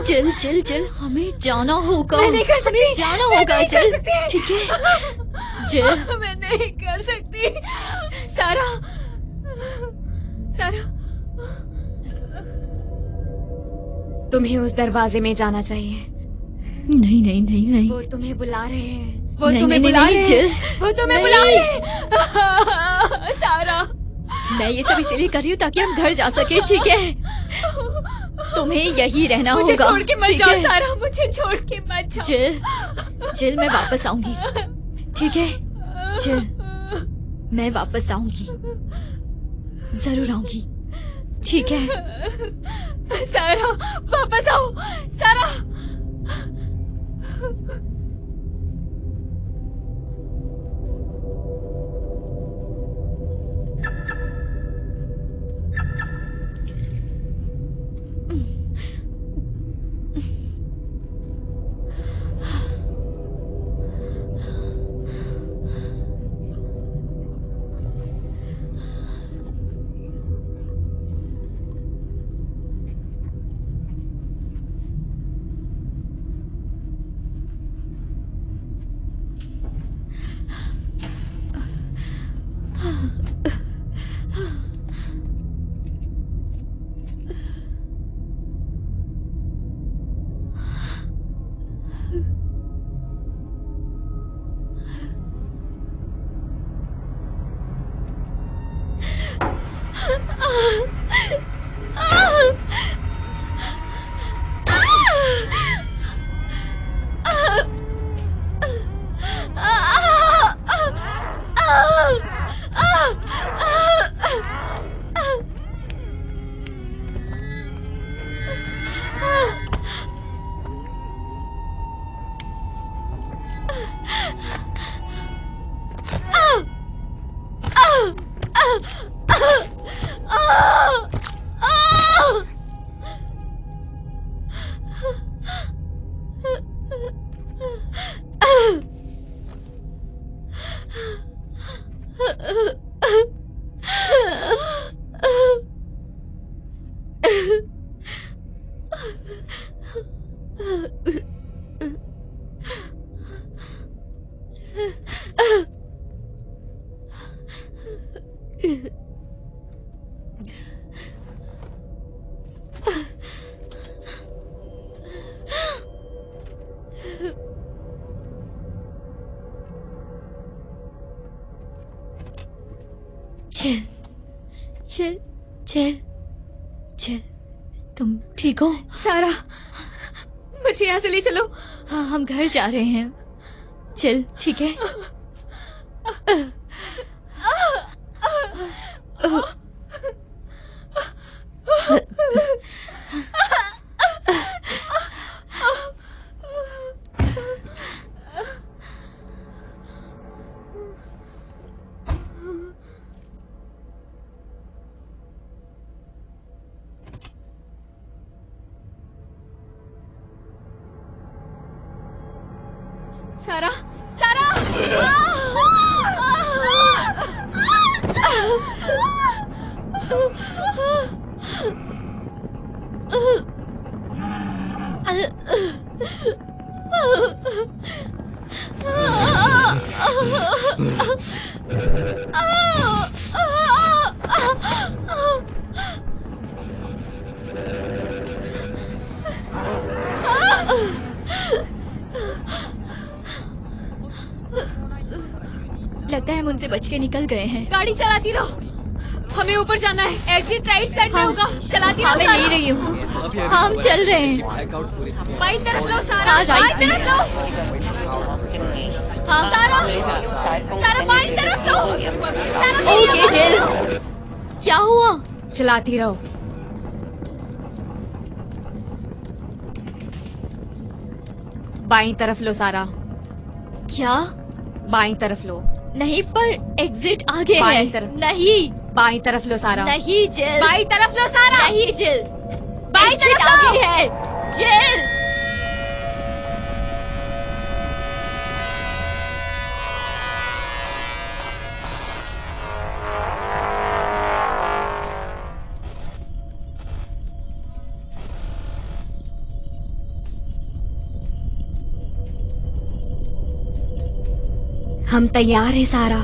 जिल जिल जिल, हमें जाना होगा। मैं नहीं कर सकती। हमें जाना होगा जिल। ठीक है जिल। मैं नहीं कर सकती। सारा सारा, तुम्हें उस दरवाजे में जाना चाहिए। नहीं नहीं नहीं नहीं, वो तुम्हें बुला रहे हैं। वो नहीं, तुम्हें नहीं, बुला नहीं, रहे जिल। हैं। वो तुम्हें बुला रहे हैं। सारा, मैं ये सब इसलिए कर रही हूँ ताकि हम घर जा सके। ठीक है, तुम्हें यही रहना मुझे होगा। छोड़ के मत ठीक जाओ है? सारा, मुझे छोड़ के मत जाओ। जिल जिल, मैं वापस आऊंगी। ठीक है जिल, मैं वापस आऊंगी, जरूर आऊंगी। ठीक है सारा, वापस आओ सारा। चिल, तुम ठीक हो? सारा, मुझे यहाँ से ले चलो। हाँ, हम घर जा रहे हैं। चिल, ठीक है? सारा, सारा! लगता है हम उनसे बच के निकल गए हैं। गाड़ी चलाती रहो, हमें ऊपर जाना है। एग्जिट राइट साइड में होगा। चलाती रहो। मैं ले रही हूँ। हाँ, हम चल रहे हैं। बाई तरफ लो सारा, बाई तरफ लो। हाँ सारा, सारा बाई तरफ लो। ओके जिल, क्या हुआ? चलाती रहो। बाई तरफ लो सारा। क्या? बाई तरफ लो। नहीं, पर एग्जिट आगे है। बाईं तरफ। नहीं, बाई तरफ लो सारा। नहीं जिल, बाई तरफ लो सारा। नहीं जिल, बाई तरफ आगे है। जिल, हम तैयार हैं सारा।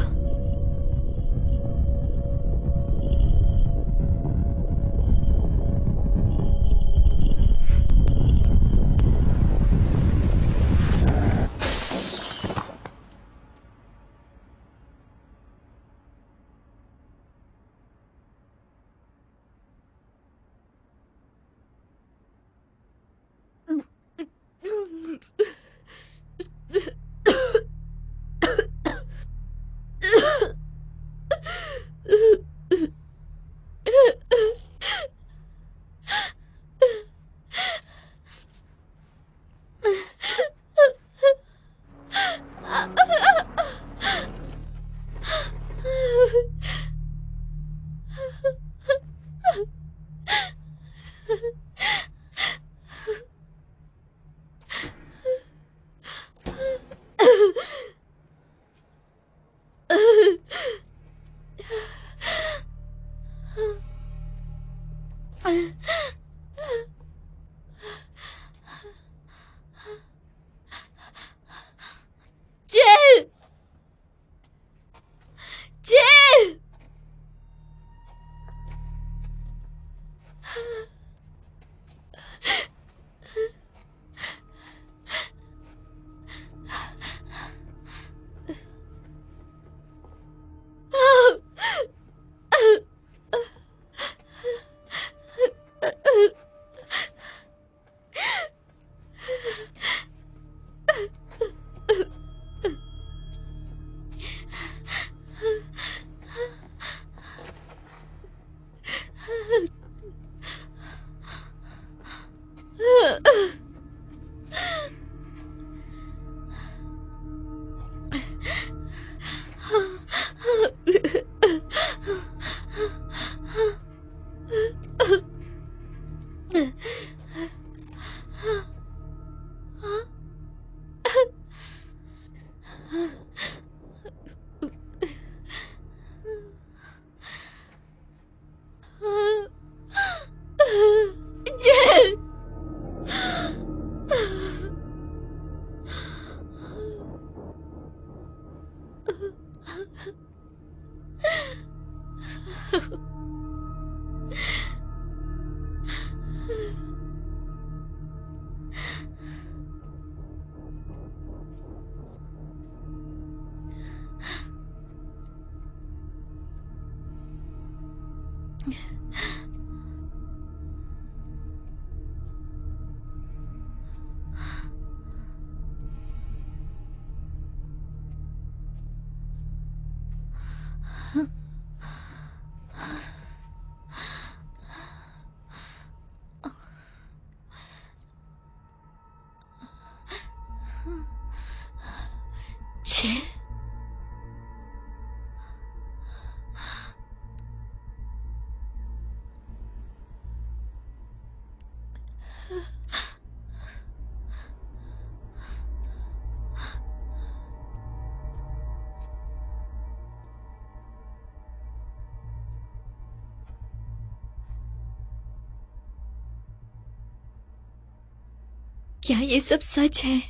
क्या ये सब सच है?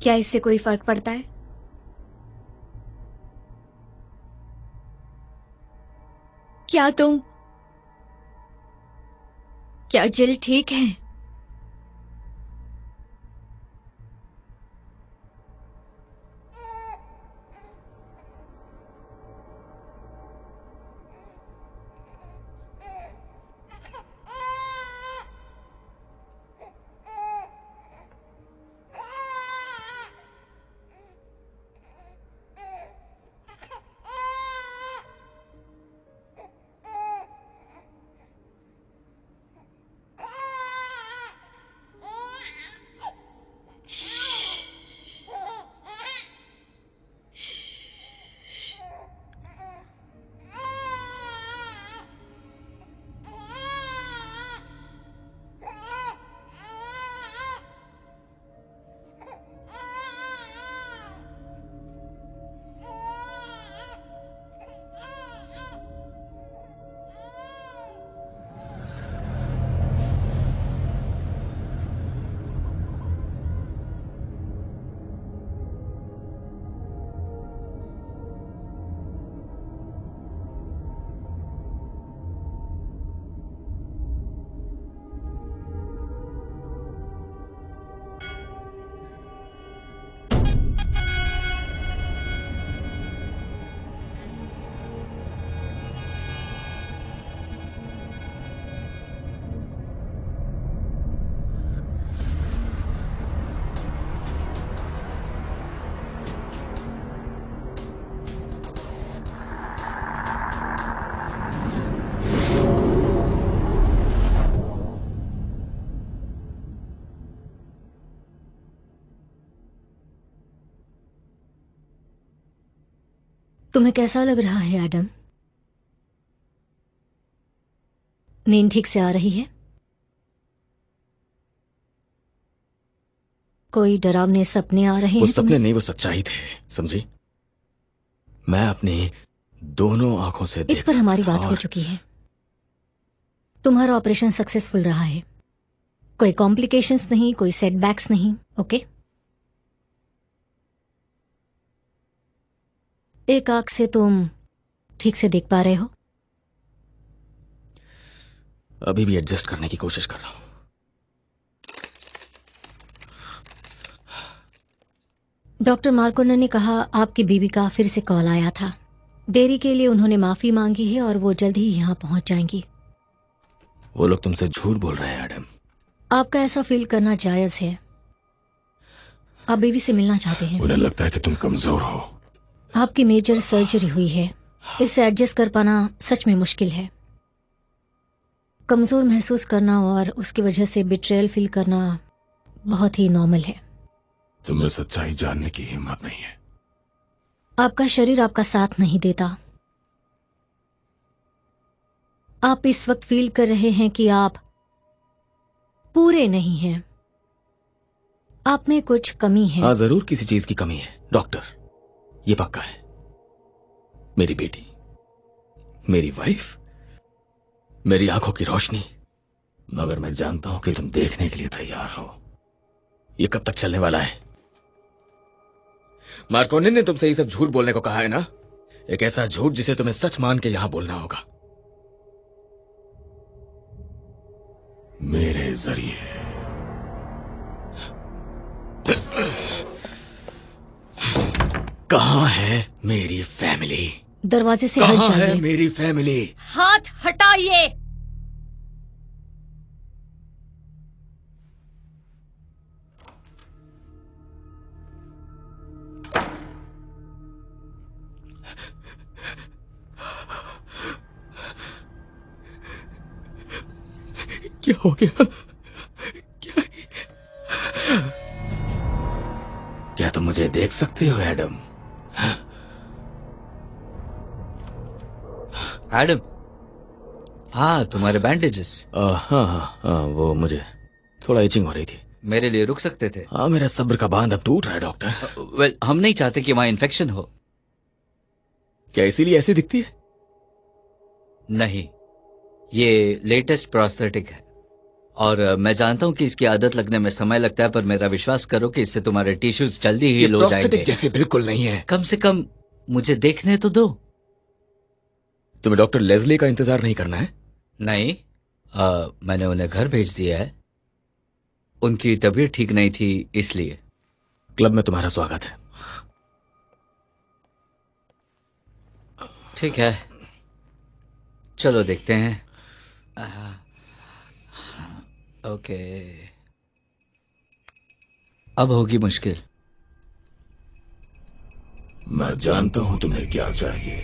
क्या इससे कोई फर्क पड़ता है? क्या जिल ठीक है? तुम्हें कैसा लग रहा है एडम? नींद ठीक से आ रही है? कोई डरावने सपने आ रहे वो हैं सपने तुम्हें? नहीं, वो सच्चाई थे, समझी? मैं अपनी दोनों आंखों से इस पर हमारी बात हो और चुकी है। तुम्हारा ऑपरेशन सक्सेसफुल रहा है, कोई कॉम्प्लिकेशंस नहीं, कोई सेटबैक्स नहीं। ओके, एक आंख से तुम ठीक से देख पा रहे हो? अभी भी एडजस्ट करने की कोशिश कर रहा हूं। डॉक्टर मार्कोनर ने कहा आपकी बीवी का फिर से कॉल आया था। देरी के लिए उन्होंने माफी मांगी है और वो जल्द ही यहां पहुंच जाएंगी। वो लोग तुमसे झूठ बोल रहे हैं एडम। आपका ऐसा फील करना जायज है। आप बीवी से मिलना चाहते हैं। उन्हें लगता है कि तुम कमजोर हो। आपकी मेजर सर्जरी हुई है, इससे एडजस्ट कर पाना सच में मुश्किल है। कमजोर महसूस करना और उसकी वजह से बिट्रेयल फील करना बहुत ही नॉर्मल है। तुम्हें सच्चाई जानने की हिम्मत नहीं है। आपका शरीर आपका साथ नहीं देता। आप इस वक्त फील कर रहे हैं कि आप पूरे नहीं हैं, आप में कुछ कमी है। हाँ, जरूर किसी चीज की कमी है डॉक्टर, ये पक्का है। मेरी बेटी, मेरी वाइफ, मेरी आंखों की रोशनी। मगर मैं जानता हूं कि तुम देखने के लिए तैयार हो। ये कब तक चलने वाला है? मार्कोनिन ने तुमसे ये सब झूठ बोलने को कहा है ना? एक ऐसा झूठ जिसे तुम्हें सच मान के यहां बोलना होगा। मेरे जरिए। कहां है मेरी फैमिली? दरवाजे से हट कहां जाइए। है मेरी फैमिली? हाथ हटाइए। क्या हो गया? क्या तुम मुझे देख सकते हो एडम? एडम, हाँ तुम्हारे बैंडेजेस। हाँ, वो मुझे थोड़ा इचिंग हो रही थी। मेरे लिए रुक सकते थे। हाँ, मेरा सब्र का बांध अब टूट रहा है डॉक्टर। वेल, हम नहीं चाहते कि वहां इन्फेक्शन हो। क्या इसीलिए ऐसी दिखती है? नहीं, ये लेटेस्ट प्रोस्थेटिक है। और मैं जानता हूँ कि इसकी आदत लगने में समय लगता है, पर मेरा विश्वास करो कि इससे तुम्हारे टिश्यूज जल्दी ही हील हो जाएंगे। जैसे बिल्कुल नहीं है। कम से कम मुझे देखने तो दो। तुम्हें डॉक्टर लेज़ली का इंतजार नहीं करना है? नहीं, मैंने उन्हें घर भेज दिया है। उनकी तबीयत ठीक नहीं थी इसलिए। क्लब में तुम्हारा स्वागत है। ठीक है, चलो देखते हैं। ओके, अब होगी मुश्किल। मैं जानता हूं तुम्हें क्या चाहिए।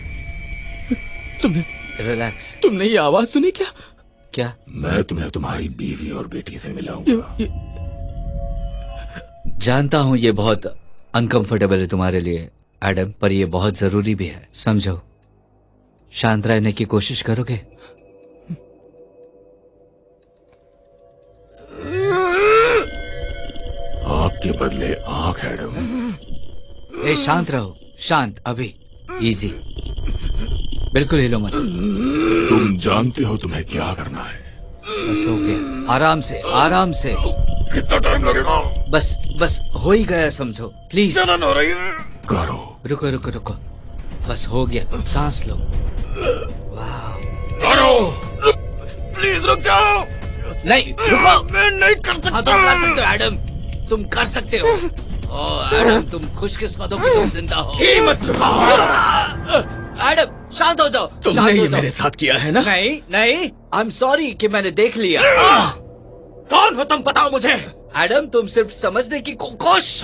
तुमने रिलैक्स। तुमने ये आवाज सुनी क्या? क्या? मैं तुम्हें तुम्हारी बीवी और बेटी से मिलाऊंगा। जानता हूं ये बहुत अनकंफर्टेबल है तुम्हारे लिए एडम, पर ये बहुत जरूरी भी है, समझो। शांत रहने की कोशिश करोगे? आपके बदले आंख एडम। ए, शांत रहो, शांत। अभी इजी, बिल्कुल हिलो मत। तुम जानते हो तुम्हें क्या करना है। बस हो गया, आराम से आराम से। कितना टाइम लगेगा? बस बस हो ही गया, समझो प्लीज। जलन हो रही है। करो। रुको रुको रुको, बस हो गया, सांस लो। वाह, करो प्लीज, रुक जाओ। नहीं रुको, मैं नहीं कर सकता। हाँ, तुम कर सकते हो एडम, तुम कर सकते हो। ओह एडम, तुम खुशकिस्मत हो कि तुम जिंदा हो। कीमत चुकाओ। एडम शांत हो जाओ। तुमने ये मेरे साथ किया है ना? नहीं नहीं, आई एम सॉरी कि मैंने देख लिया। कौन हो तुम, बताओ मुझे। एडम, तुम सिर्फ समझने की कोशिश।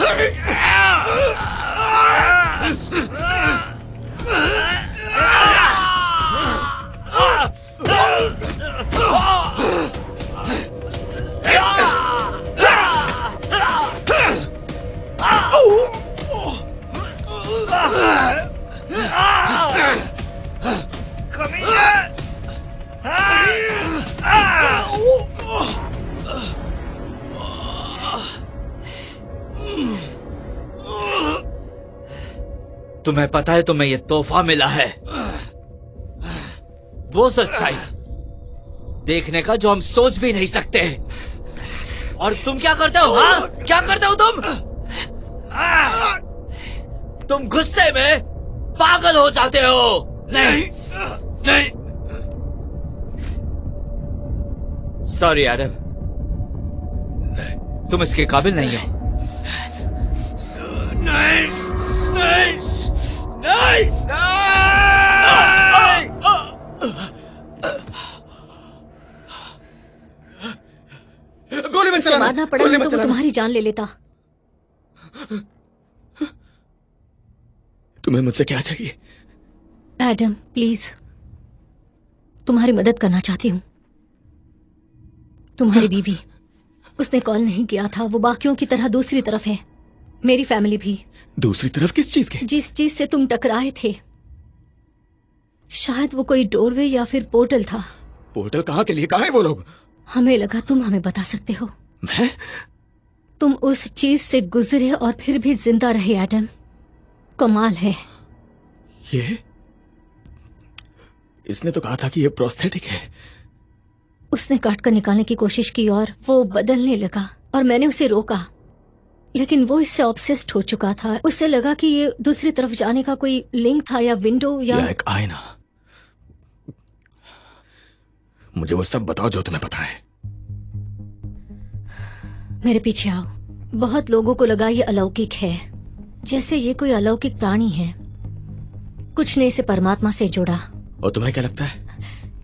तुम्हें पता है तुम्हें ये तोहफा मिला है, वो सच्चाई देखने का जो हम सोच भी नहीं सकते। और तुम क्या करते हो? हाँ, क्या करते हो तुम? तुम गुस्से में पागल हो जाते हो। नहीं नहीं, सॉरी एडम, तुम इसके काबिल नहीं हो। नहीं नहीं नहीं, गोली मत चलाना। मारना पड़ा तो वो तुम्हारी जान ले लेता। तुम्हें मुझसे क्या चाहिए? एडम प्लीज, तुम्हारी मदद करना चाहती हूँ। तुम्हारी बीवी, उसने कॉल नहीं किया था। वो बाकियों की तरह दूसरी तरफ है। मेरी फैमिली भी। दूसरी तरफ किस चीज के? जिस चीज से तुम टकराए थे। शायद वो कोई डोरवे या फिर पोर्टल था। पोर्टल कहाँ के लिए? कहाँ है वो लोग? हमें लगा तुम हमें बता सकते हो। मैं? तुम उस चीज से गुजरे और फिर भी जिंदा रहे एडम, कमाल है। ये इसने तो कहा था कि ये प्रोस्थेटिक है। उसने काट कर निकालने की कोशिश की और वो बदलने लगा और मैंने उसे रोका, लेकिन वो इससे ऑब्सेस्ड हो चुका था। उसे लगा कि ये दूसरी तरफ जाने का कोई लिंक था या विंडो या एक आईना। मुझे वो सब बताओ जो तुम्हें पता है। मेरे पीछे आओ। बहुत लोगों को लगा ये अलौकिक है, जैसे ये कोई अलौकिक प्राणी है। कुछ ने इसे परमात्मा से जोड़ा। और तुम्हें क्या लगता है?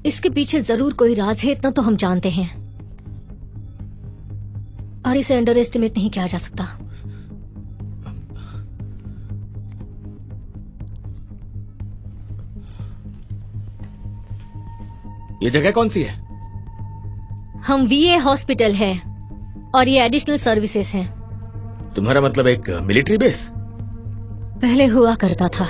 इसके पीछे जरूर कोई राज है, इतना तो हम जानते हैं, और इसे अंडर एस्टिमेट नहीं किया जा सकता। ये जगह कौन सी है? हम वीए हॉस्पिटल है और ये एडिशनल सर्विसेज हैं। तुम्हारा मतलब एक मिलिट्री बेस? पहले हुआ करता था।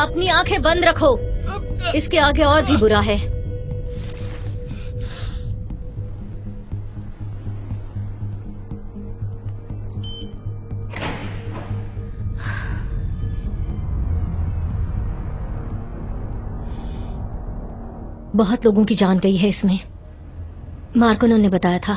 अपनी आंखें बंद रखो, इसके आगे और भी बुरा है। बहुत लोगों की जान गई है इसमें। मार्कोनन ने बताया था।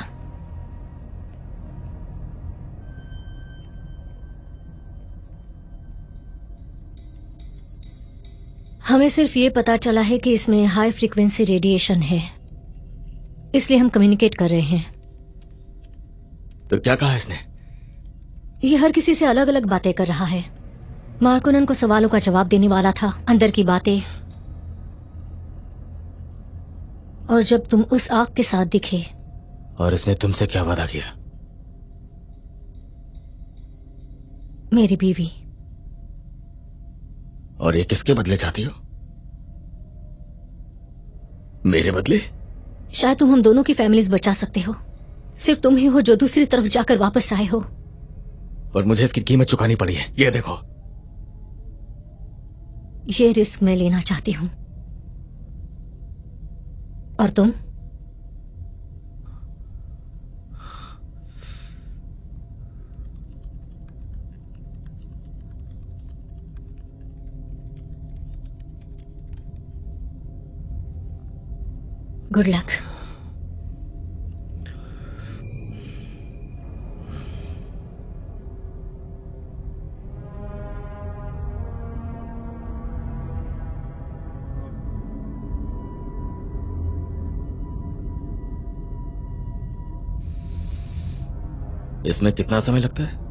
हमें सिर्फ ये पता चला है कि इसमें हाई फ्रीक्वेंसी रेडिएशन है, इसलिए हम कम्युनिकेट कर रहे हैं। तो क्या कहा इसने? ये हर किसी से अलग अलग बातें कर रहा है। मार्कोनन को सवालों का जवाब देने वाला था, अंदर की बातें। और जब तुम उस आग के साथ दिखे। और इसने तुमसे क्या वादा किया? मेरी बीवी। और ये किसके बदले चाहती हो? मेरे बदले? शायद तुम हम दोनों की फैमिलीज बचा सकते हो। सिर्फ तुम ही हो जो दूसरी तरफ जाकर वापस आए हो। और मुझे इसकी कीमत चुकानी पड़ी है, ये देखो। ये रिस्क मैं लेना चाहती हूं। और तुम? Good luck. इसमें कितना समय लगता है?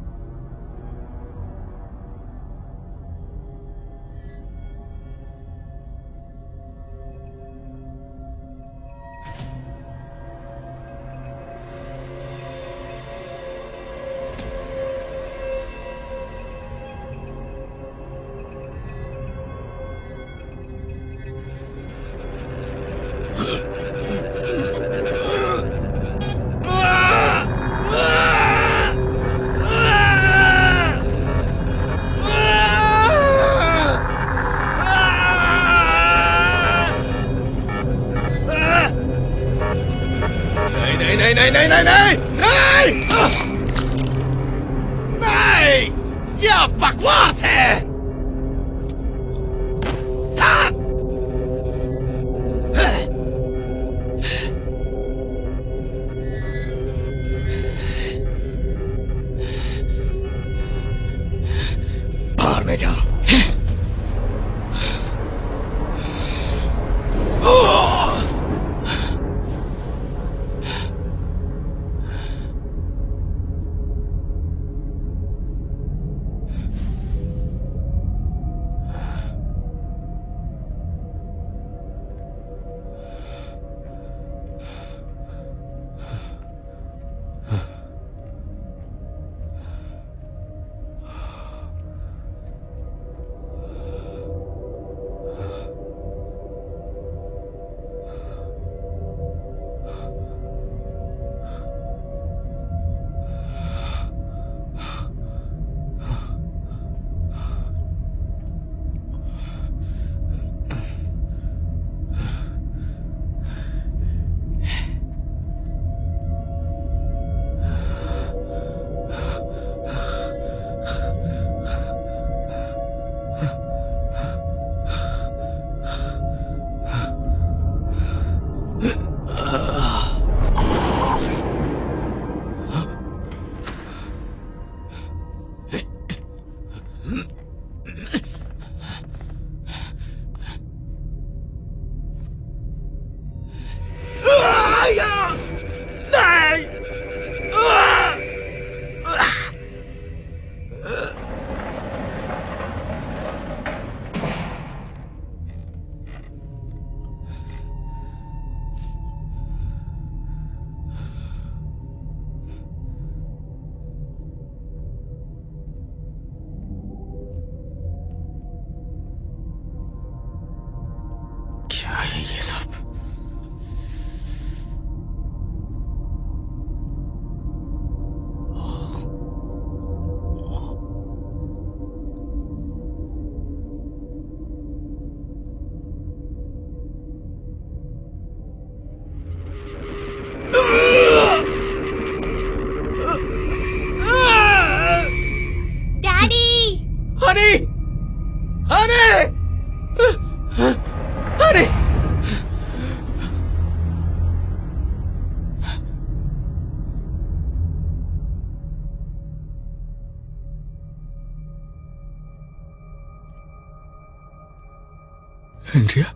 एंड्रिया?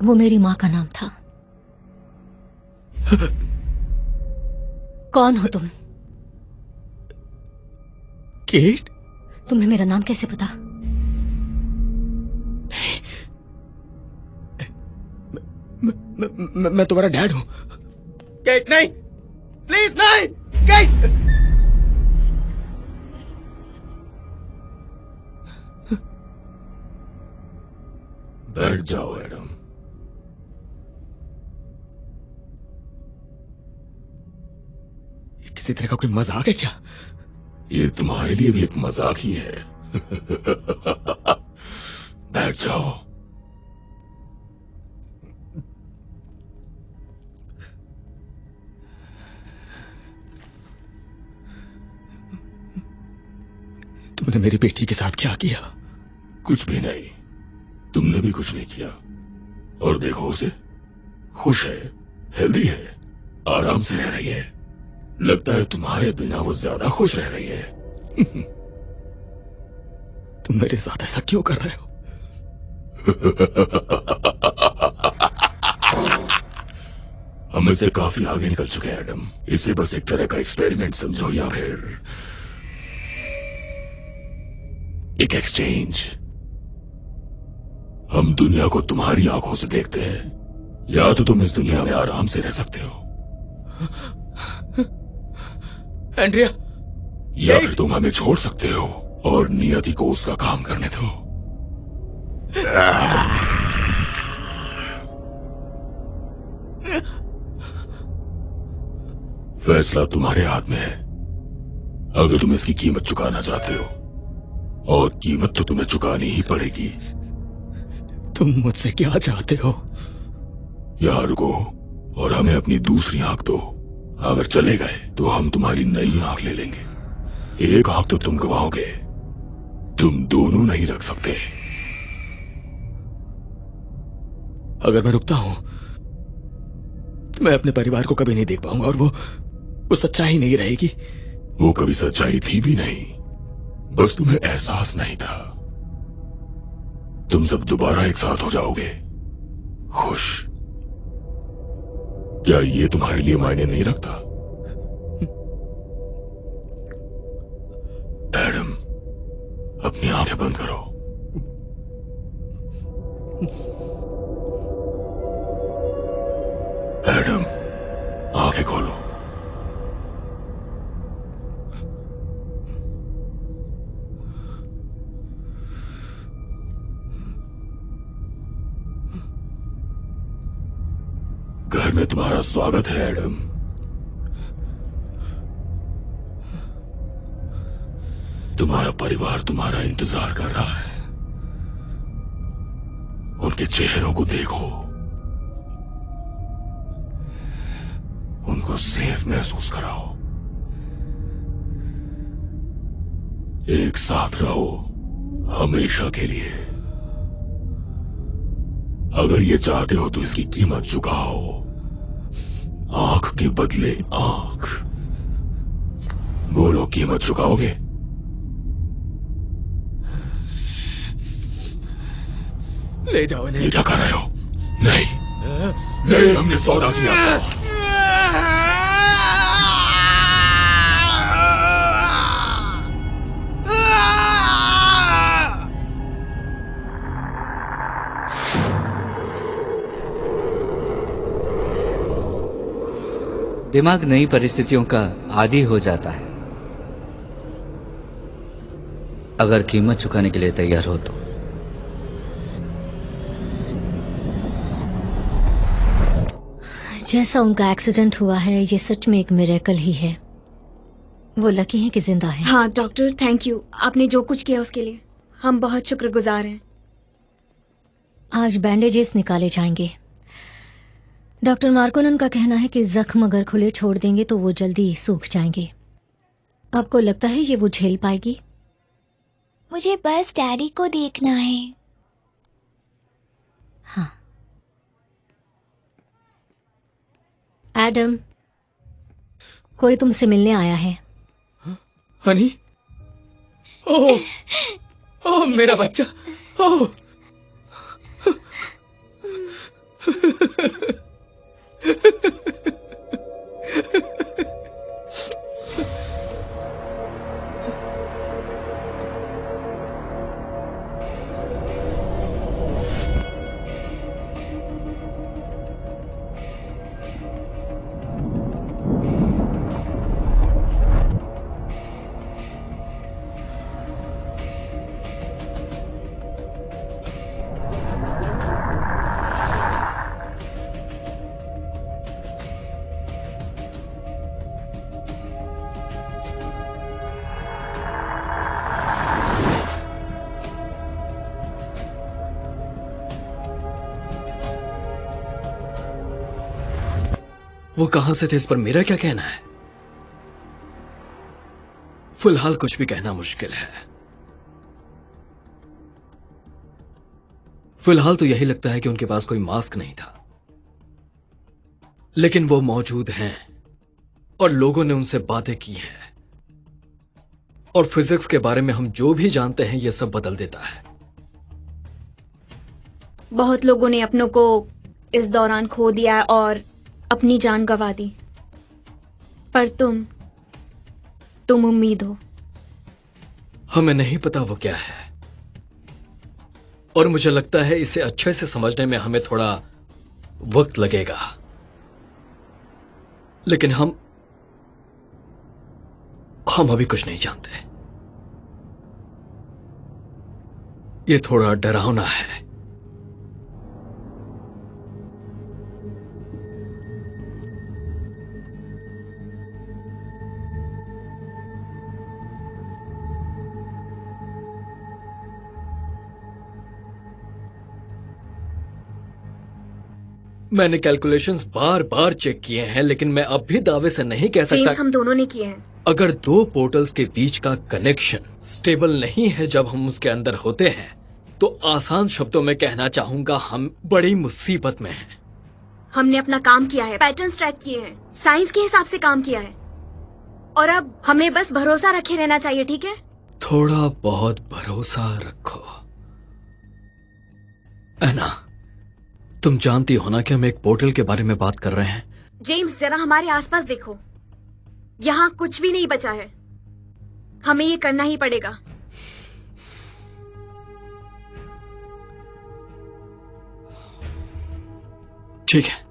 वो मेरी माँ का नाम था। कौन हो तुम? केट? तुम्हें मेरा नाम कैसे पता? मैं तुम्हारा डैड हूं। केट नहीं, प्लीज नहीं, केट। बैठ जाओ एडम। किसी तरह का कोई मजाक है क्या? ये तुम्हारे लिए भी एक मजाक ही है। बैठ जाओ। तुमने मेरी बेटी के साथ क्या किया? कुछ भी नहीं, तुमने भी कुछ नहीं किया। और देखो उसे, खुश है, हेल्दी है, आराम से रह रही है। लगता है तुम्हारे बिना वो ज्यादा खुश रह रही है। तुम मेरे साथ ऐसा क्यों कर रहे हो? हम इससे काफी आगे निकल चुके हैं एडम। इसे बस एक तरह का एक्सपेरिमेंट समझो या फिर एक एक्सचेंज। हम दुनिया को तुम्हारी आंखों से देखते हैं, या तो तुम इस दुनिया में आराम से रह सकते हो, एंड्रिया, या फिर तुम हमें छोड़ सकते हो और नियति को उसका काम करने दो। फैसला तुम्हारे हाथ में है। अगर तुम इसकी कीमत चुकाना चाहते हो, और कीमत तो तुम्हें चुकानी ही पड़ेगी। तुम मुझसे क्या चाहते हो? यहाँ रुको और हमें अपनी दूसरी आंख दो। अगर चले गए तो हम तुम्हारी नई आंख ले लेंगे। एक आंख तो तुम गवाओगे, तुम दोनों नहीं रख सकते। अगर मैं रुकता हूं तो मैं अपने परिवार को कभी नहीं देख पाऊंगा, और वो सच्चाई नहीं रहेगी। वो कभी सच्चाई थी भी नहीं, बस तुम्हें एहसास नहीं था। तुम सब दोबारा एक साथ हो जाओगे, खुश। क्या ये तुम्हारे लिए मायने नहीं रखता? एडम, अपनी आंखें बंद करो। एडम, आंखें खोलो। घर में तुम्हारा स्वागत है एडम। तुम्हारा परिवार तुम्हारा इंतजार कर रहा है। उनके चेहरों को देखो, उनको सेफ महसूस कराओ। एक साथ रहो हमेशा के लिए। अगर ये चाहते हो तो इसकी कीमत चुकाओ। आंख के बदले आंख। बोलो, कीमत चुकाओगे? ले जाओ इन्हें। ये क्या कर रहे हो? नहीं नहीं, हमने सौदा किया था। दिमाग नई परिस्थितियों का आदी हो जाता है। अगर कीमत चुकाने के लिए तैयार हो तो। जैसा उनका एक्सीडेंट हुआ है, ये सच में एक मिरेकल ही है। वो लकी हैं कि जिंदा है। हाँ डॉक्टर, थैंक यू। आपने जो कुछ किया उसके लिए हम बहुत शुक्रगुजार हैं। आज बैंडेजेस निकाले जाएंगे। डॉक्टर मार्कोनन का कहना है कि जख्म अगर खुले छोड़ देंगे तो वो जल्दी सूख जाएंगे। आपको लगता है ये वो झेल पाएगी? मुझे बस डैडी को देखना है। हाँ। एडम, कोई तुमसे मिलने आया है। हनी? ओह, ओह मेरा बच्चा। ओह, वो कहां से थे इस पर मेरा क्या कहना है? फिलहाल कुछ भी कहना मुश्किल है। फिलहाल तो यही लगता है कि उनके पास कोई मास्क नहीं था, लेकिन वो मौजूद हैं और लोगों ने उनसे बातें की हैं, और फिजिक्स के बारे में हम जो भी जानते हैं ये सब बदल देता है। बहुत लोगों ने अपनों को इस दौरान खो दिया और अपनी जान गंवा दी, पर तुम उम्मीद हो। हमें नहीं पता वो क्या है, और मुझे लगता है इसे अच्छे से समझने में हमें थोड़ा वक्त लगेगा, लेकिन हम अभी कुछ नहीं जानते। ये थोड़ा डरावना है। मैंने कैलकुलेशंस बार बार चेक किए हैं, लेकिन मैं अब भी दावे से नहीं कह सकता। जेम्स, हम दोनों ने किए हैं। अगर दो पोर्टल्स के बीच का कनेक्शन स्टेबल नहीं है जब हम उसके अंदर होते हैं, तो आसान शब्दों में कहना चाहूंगा हम बड़ी मुसीबत में हैं। हमने अपना काम किया है, पैटर्न्स ट्रैक किए हैं, साइंस के हिसाब से काम किया है, और अब हमें बस भरोसा रखे रहना चाहिए, ठीक है? थोड़ा बहुत भरोसा रखो। एना, तुम जानती हो ना कि हम एक पोर्टल के बारे में बात कर रहे हैं। जेम्स, जरा हमारे आसपास देखो, यहाँ कुछ भी नहीं बचा है। हमें ये करना ही पड़ेगा। ठीक है,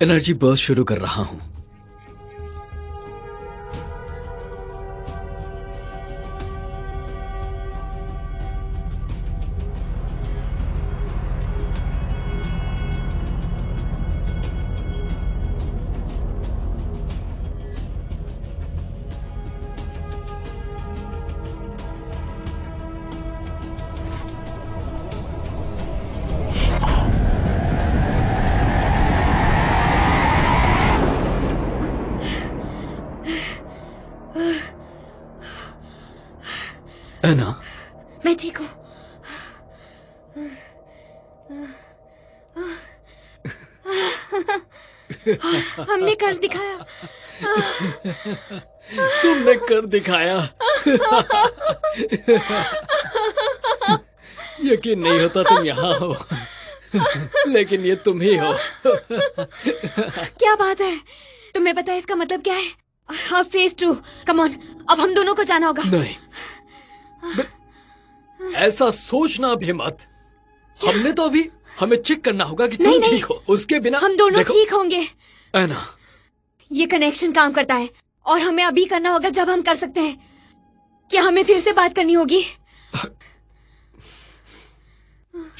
एनर्जी बर्स्ट शुरू कर रहा हूं। एना, मैं ठीक हूँ। हमने कर दिखाया। तुमने कर दिखाया। यकीन नहीं होता तुम यहाँ हो, लेकिन ये तुम ही हो। क्या बात है, तुम्हें पता है इसका मतलब क्या है? अब फेज 2, कम ऑन, अब हम दोनों को जाना होगा। नहीं, ऐसा सोचना भी मत। हमने तो अभी हमें चेक करना होगा कि तुम ठीक हो, उसके बिना हम दोनों ठीक होंगे। एना, ये कनेक्शन काम करता है और हमें अभी करना होगा जब हम कर सकते हैं। क्या हमें फिर से बात करनी होगी?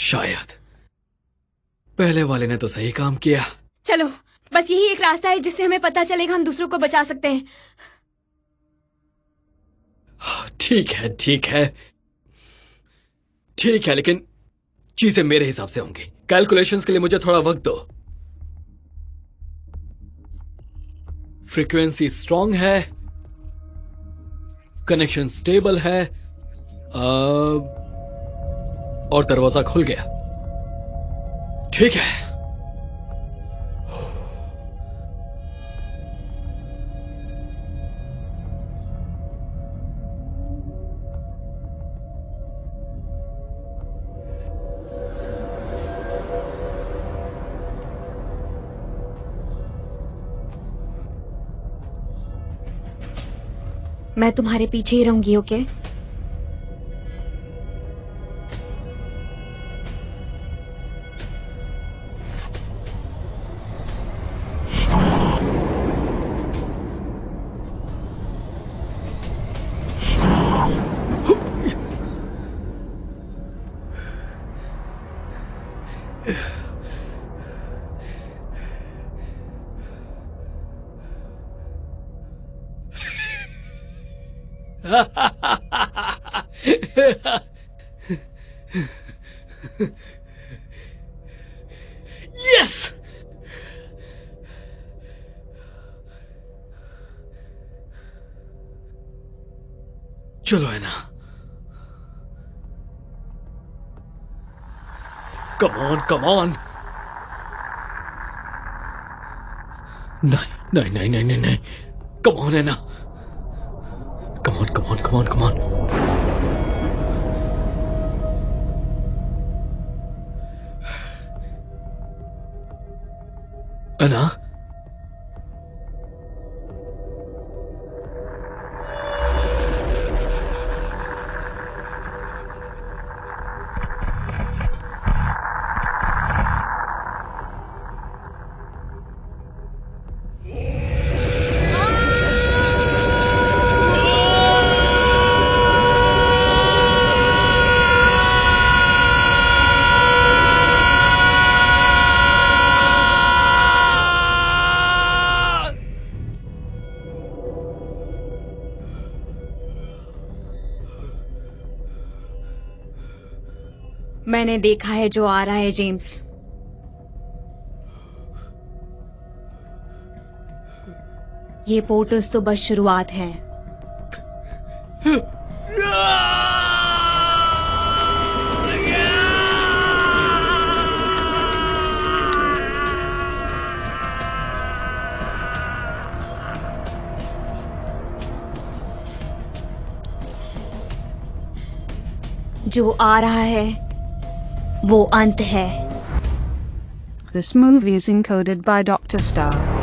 शायद। पहले वाले ने तो सही काम किया। चलो, बस यही एक रास्ता है जिससे हमें पता चलेगा हम दूसरों को बचा सकते हैं। ठीक है, ठीक है, ठीक है, लेकिन चीजें मेरे हिसाब से होंगी। कैलकुलेशंस के लिए मुझे थोड़ा वक्त दो। फ्रीक्वेंसी स्ट्रांग है, कनेक्शन स्टेबल है, और दरवाजा खुल गया। ठीक है, मैं तुम्हारे पीछे ही रहूंगी, ओके? यस! चलो है ना, कम ऑन। नहीं, कम ऑन है ना, कम ऑन। अना, मैंने देखा है जो आ रहा है, जेम्स। ये पोर्टल्स तो बस शुरुआत है। जो आ रहा है वो अंत है। This movie is encoded by Dr. Star.